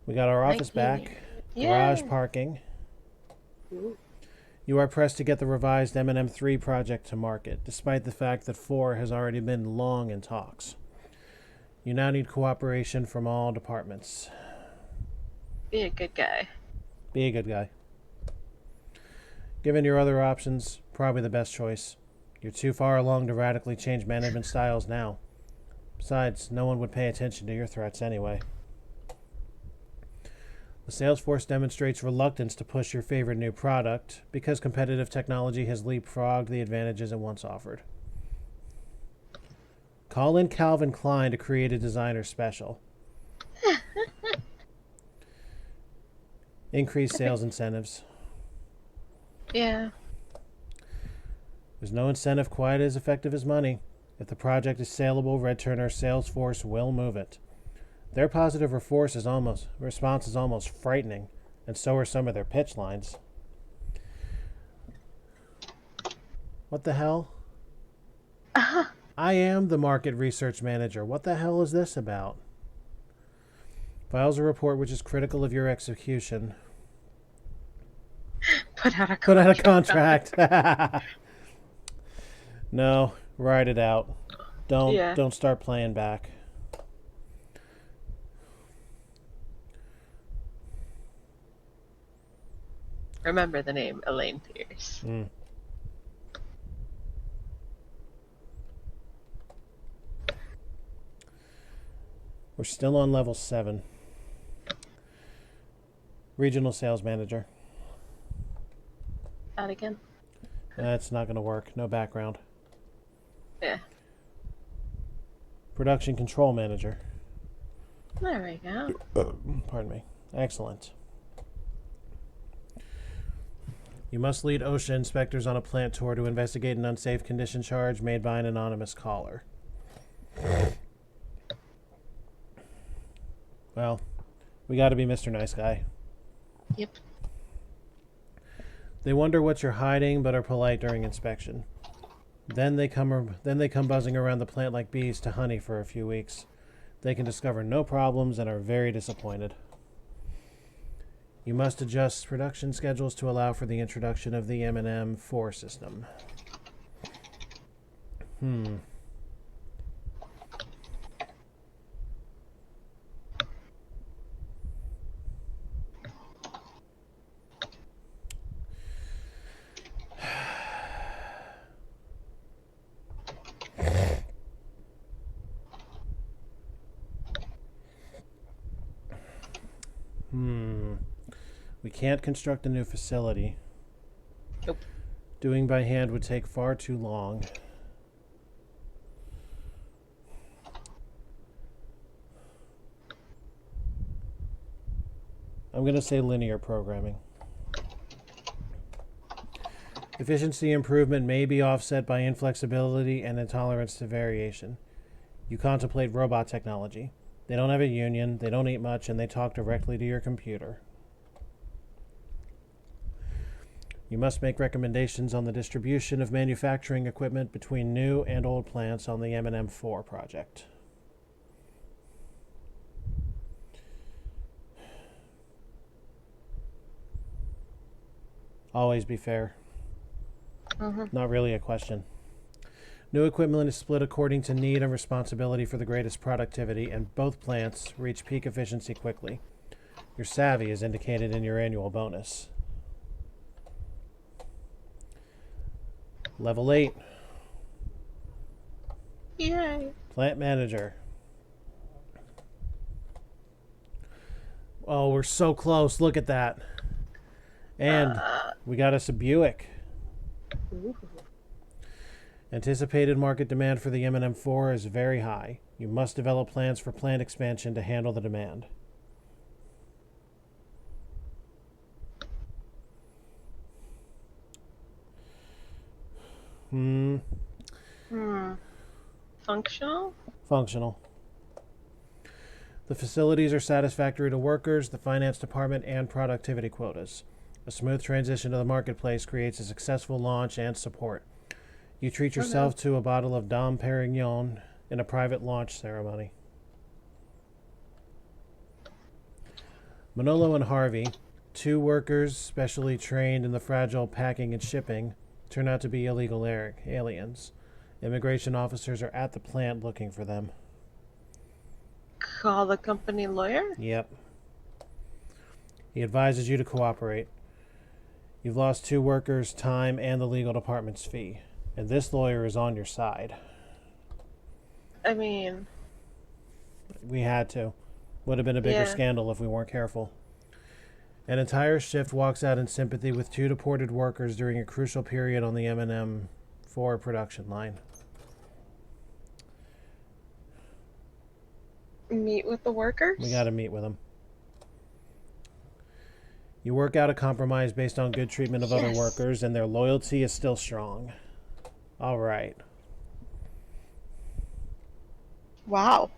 We got our office back. Garage parking. Ooh. You are pressed to get the revised M&M 3 project to market, despite the fact that 4 has already been long in talks. You now need cooperation from all departments. Be a good guy. Be a good guy. Given your other options, probably the best choice. You're too far along to radically change management styles now. Besides, no one would pay attention to your threats anyway. The sales force demonstrates reluctance to push your favorite new product because competitive technology has leapfrogged the advantages it once offered. Call in Calvin Klein to create a designer special. Increase sales incentives. Yeah. There's no incentive quite as effective as money. If the project is saleable, Red Turner's sales force will move it. Their positive response is almost frightening, and so are some of their pitch lines. What the hell? I am the market research manager. What the hell is this about? Files a report which is critical of your execution. Put out a contract. No, write it out. Don't start playing back. Remember the name Elaine Pierce. We're still on level 7. Regional sales manager. That again? That's not going to work. No background. Yeah. Production control manager. There we go. Pardon me. Excellent. You must lead OSHA inspectors on a plant tour to investigate an unsafe condition charge made by an anonymous caller. Well, we got to be Mr. Nice Guy. Yep. They wonder what you're hiding, but are polite during inspection. Then they come buzzing around the plant like bees to honey for a few weeks. They can discover no problems and are very disappointed. You must adjust production schedules to allow for the introduction of the M&M 4 system. We can't construct a new facility. Nope. Doing by hand would take far too long. I'm going to say linear programming. Efficiency improvement may be offset by inflexibility and intolerance to variation. You contemplate robot technology. They don't have a union, they don't eat much, and they talk directly to your computer. You must make recommendations on the distribution of manufacturing equipment between new and old plants on the M&M4 project. Always be fair. Not really a question. New equipment is split according to need and responsibility for the greatest productivity, and both plants reach peak efficiency quickly. Your savvy is indicated in your annual bonus. Level 8. Yay. Plant manager. Oh, we're so close. Look at that. And we got us a Buick. Ooh. Anticipated market demand for the M&M4 is very high. You must develop plans for plant expansion to handle the demand. Functional? Functional. The facilities are satisfactory to workers, the finance department, and productivity quotas. A smooth transition to the marketplace creates a successful launch and support. You treat yourself to a bottle of Dom Perignon in a private launch ceremony. Manolo and Harvey, two workers specially trained in the fragile packing and shipping, turn out to be illegal aliens. Immigration officers are at the plant looking for them. Call the company lawyer? Yep. He advises you to cooperate. You've lost 2 workers' time and the legal department's fee. And this lawyer is on your side. I mean... We had to. Would have been a bigger scandal if we weren't careful. An entire shift walks out in sympathy with 2 deported workers during a crucial period on the M&M4 production line. Meet with the workers? We gotta meet with them. You work out a compromise based on good treatment of other workers, and their loyalty is still strong. All right. Wow.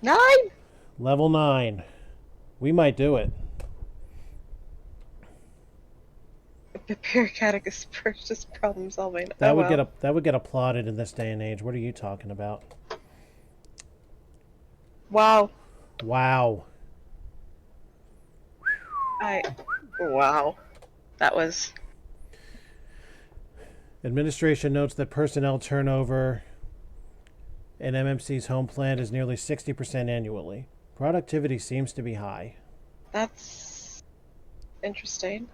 9? Level 9. We might do it. Bureaucratic is just problem solving. That would get applauded in this day and age. What are you talking about? Wow. Wow. Wow. That was... Administration notes that personnel turnover in MMC's home plant is nearly 60% annually. Productivity seems to be high. That's interesting.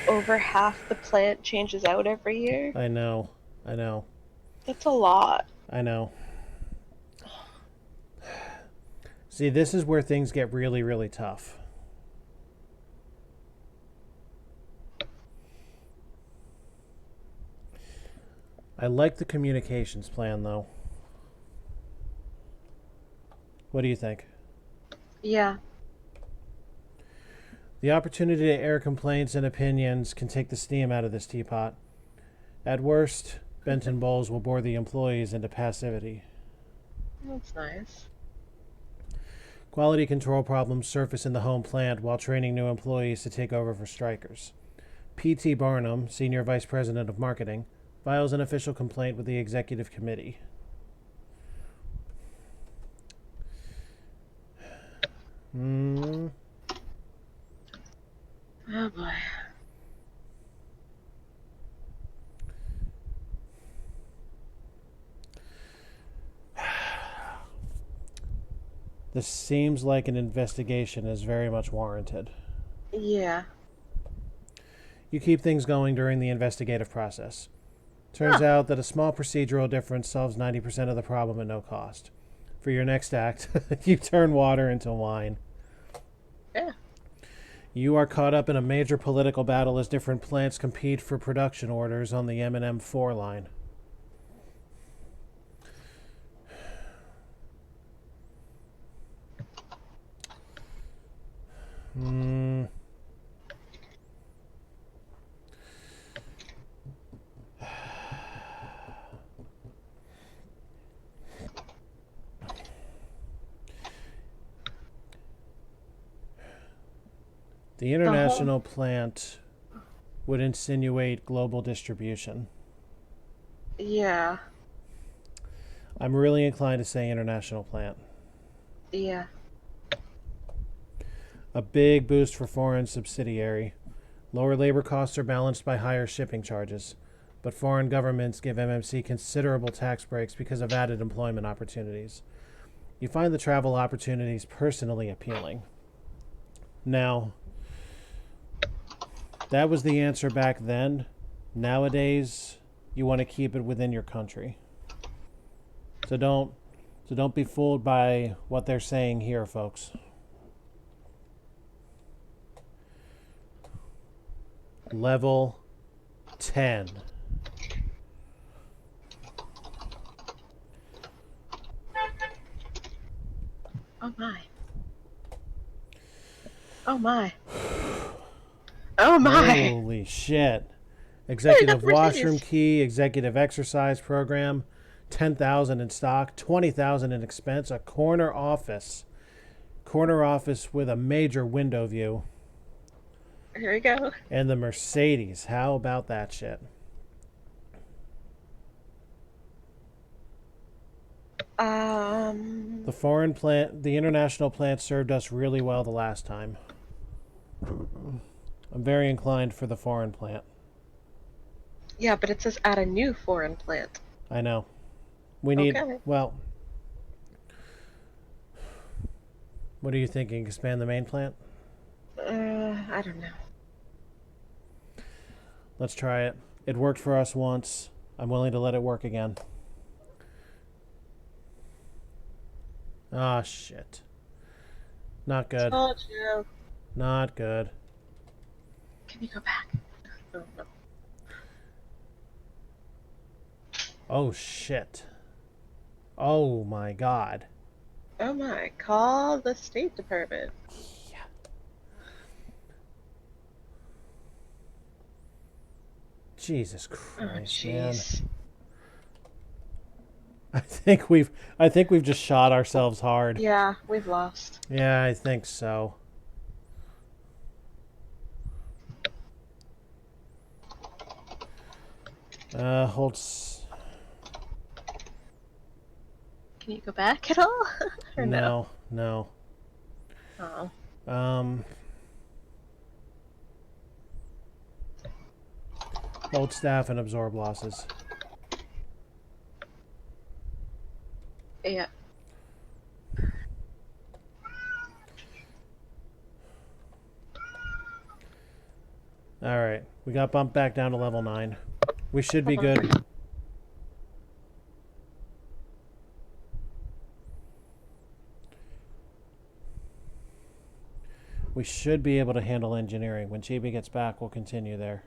Over half the plant changes out every year. I know. That's a lot. I know. See, this is where things get really, really tough. I like the communications plan, though. What do you think? Yeah. The opportunity to air complaints and opinions can take the steam out of this teapot. At worst, Benton Bowles will bore the employees into passivity. That's nice. Quality control problems surface in the home plant while training new employees to take over for strikers. P.T. Barnum, Senior Vice President of Marketing, files an official complaint with the Executive Committee. Oh boy. This seems like an investigation is very much warranted. Yeah. You keep things going during the investigative process. Turns out that a small procedural difference solves 90% of the problem at no cost. For your next act, you turn water into wine. Yeah. You are caught up in a major political battle as different plants compete for production orders on the M&M 4 line. The international plant would insinuate global distribution. Yeah. I'm really inclined to say international plant. Yeah. A big boost for foreign subsidiary. Lower labor costs are balanced by higher shipping charges, but foreign governments give MMC considerable tax breaks because of added employment opportunities. You find the travel opportunities personally appealing. Now, that was the answer back then. Nowadays, you want to keep it within your country. So don't be fooled by what they're saying here, folks. Level 10. Oh my. Oh my. Oh my. Holy shit. Executive washroom Mercedes. key, executive exercise program, 10,000 in stock, 20,000 in expense, a corner office. Corner office with a major window view. Here we go. And the Mercedes. How about that shit? The foreign plant, the international plant served us really well the last time. I'm very inclined for the foreign plant. Yeah, but it says add a new foreign plant. I know. We need, Okay. well, what are you thinking? Expand the main plant? I don't know. Let's try it. It worked for us once. I'm willing to let it work again. Ah, shit. Not good. Told you. Not good. Can you go back? Oh, no. Oh, shit. Oh, my God. Oh my. Call the State Department. Yeah. Jesus Christ, man. I think we've just shot ourselves hard. Yeah, we've lost. Yeah, I think so. Hold. Can you go back at all? Or No. Oh. Hold staff and absorb losses. Yeah. Alright, we got bumped back down to level 9. We should be good. We should be able to handle engineering. When Chibi gets back, we'll continue there.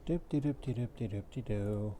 Doop-de-doop-de-doop-de-doop-de-doo.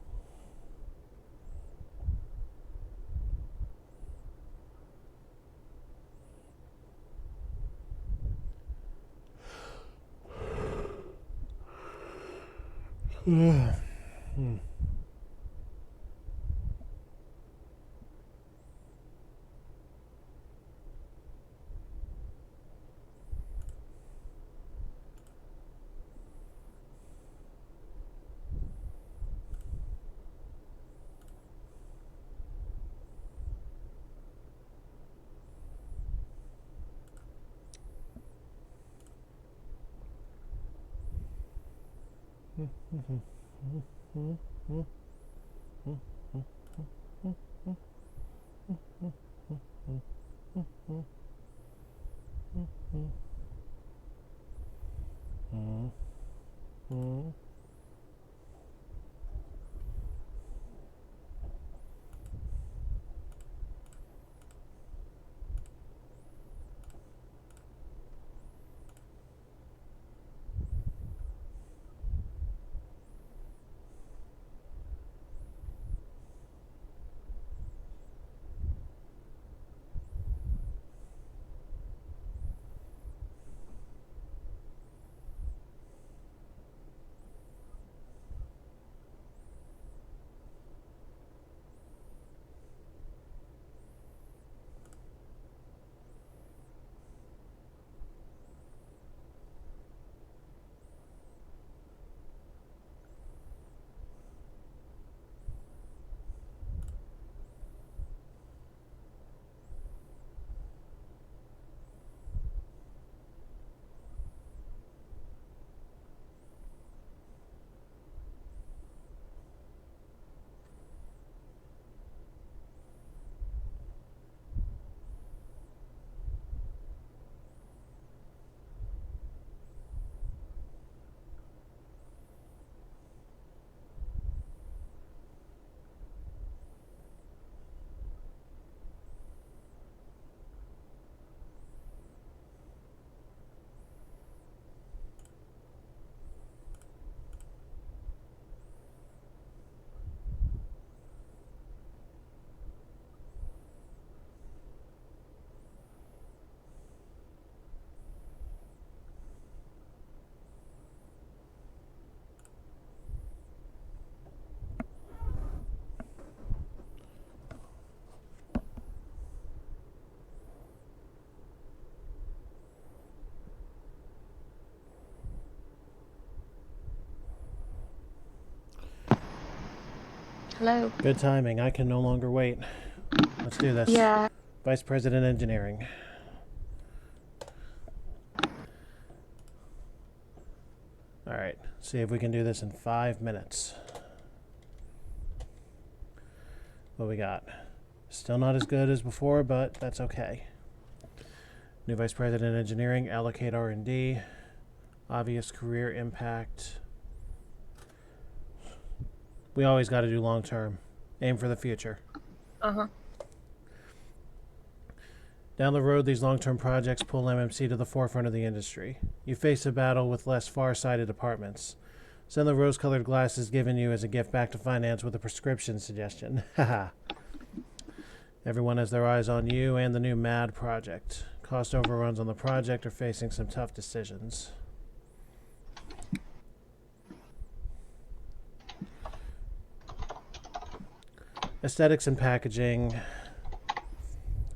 Hello. Good timing. I can no longer wait. Let's do this. Yeah. Vice President Engineering. Alright, see if we can do this in 5 minutes. What we got? Still not as good as before, but that's okay. New Vice President Engineering, allocate R&D, obvious career impact. We always got to do long term. Aim for the future. Uh-huh. Down the road, these long-term projects pull MMC to the forefront of the industry. You face a battle with less far-sighted departments. Send the rose-colored glasses given you as a gift back to finance with a prescription suggestion. Haha. Everyone has their eyes on you and the new MAD project. Cost overruns on the project are facing some tough decisions. Aesthetics and packaging.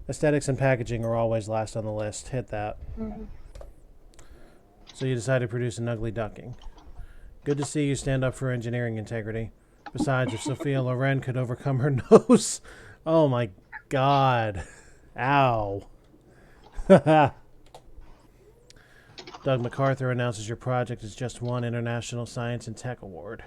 Aesthetics and packaging are always last on the list. Hit that. Mm-hmm. So you decide to produce an ugly ducking. Good to see you stand up for engineering integrity. Besides, if Sophia Loren could overcome her nose... Oh my god. Ow. Doug MacArthur announces your project has just won International Science and Tech Award.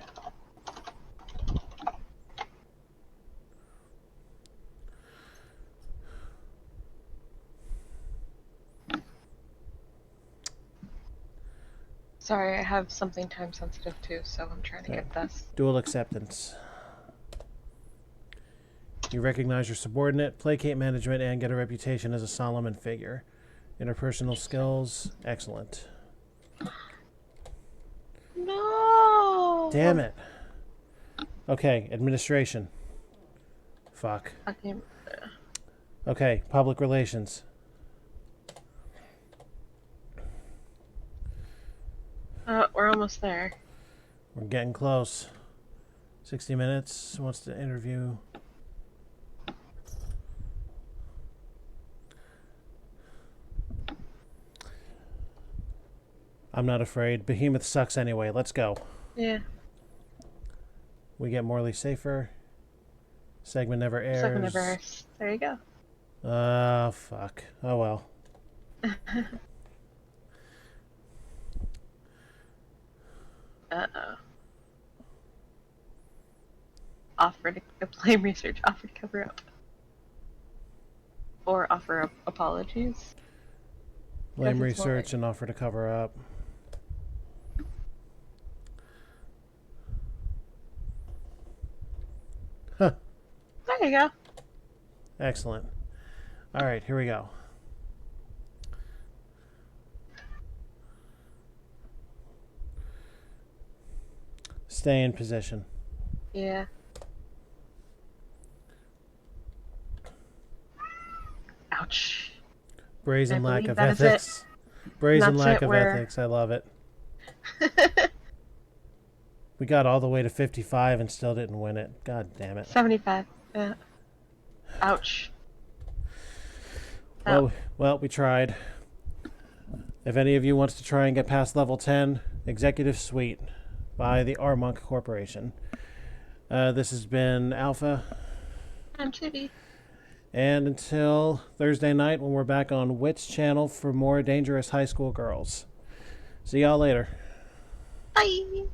Sorry, I have something time sensitive too, so I'm trying to get this. Dual acceptance. You recognize your subordinate, placate management, and get a reputation as a Solomon figure. Interpersonal skills, excellent. No! Damn it. Okay, administration. Fuck. Okay. Okay, public relations. We're almost there. We're getting close. 60 minutes. Wants to interview. I'm not afraid. Behemoth sucks anyway. Let's go. Yeah. We get Morley safer. Segment never airs. Segment never airs. There you go. Fuck. Oh well. Uh-oh. blame research, offer to cover up. Or offer apologies. Blame Guess it's more research like- and offer to cover up. Huh. There you go. Excellent. All right, here we go. Stay in position. Yeah. Ouch. Brazen I lack believe of that is it. ethics. Brazen That's lack it, of we're- ethics. I love it. We got all the way to 55 and still didn't win it. God damn it. 75. Yeah. Ouch. Well, we tried. If any of you wants to try and get past level 10, Executive Suite by the Armonk Corporation. This has been Alpha. I'm Chibi. And until Thursday night when we're back on Wit's channel for more dangerous high school girls. See y'all later. Bye.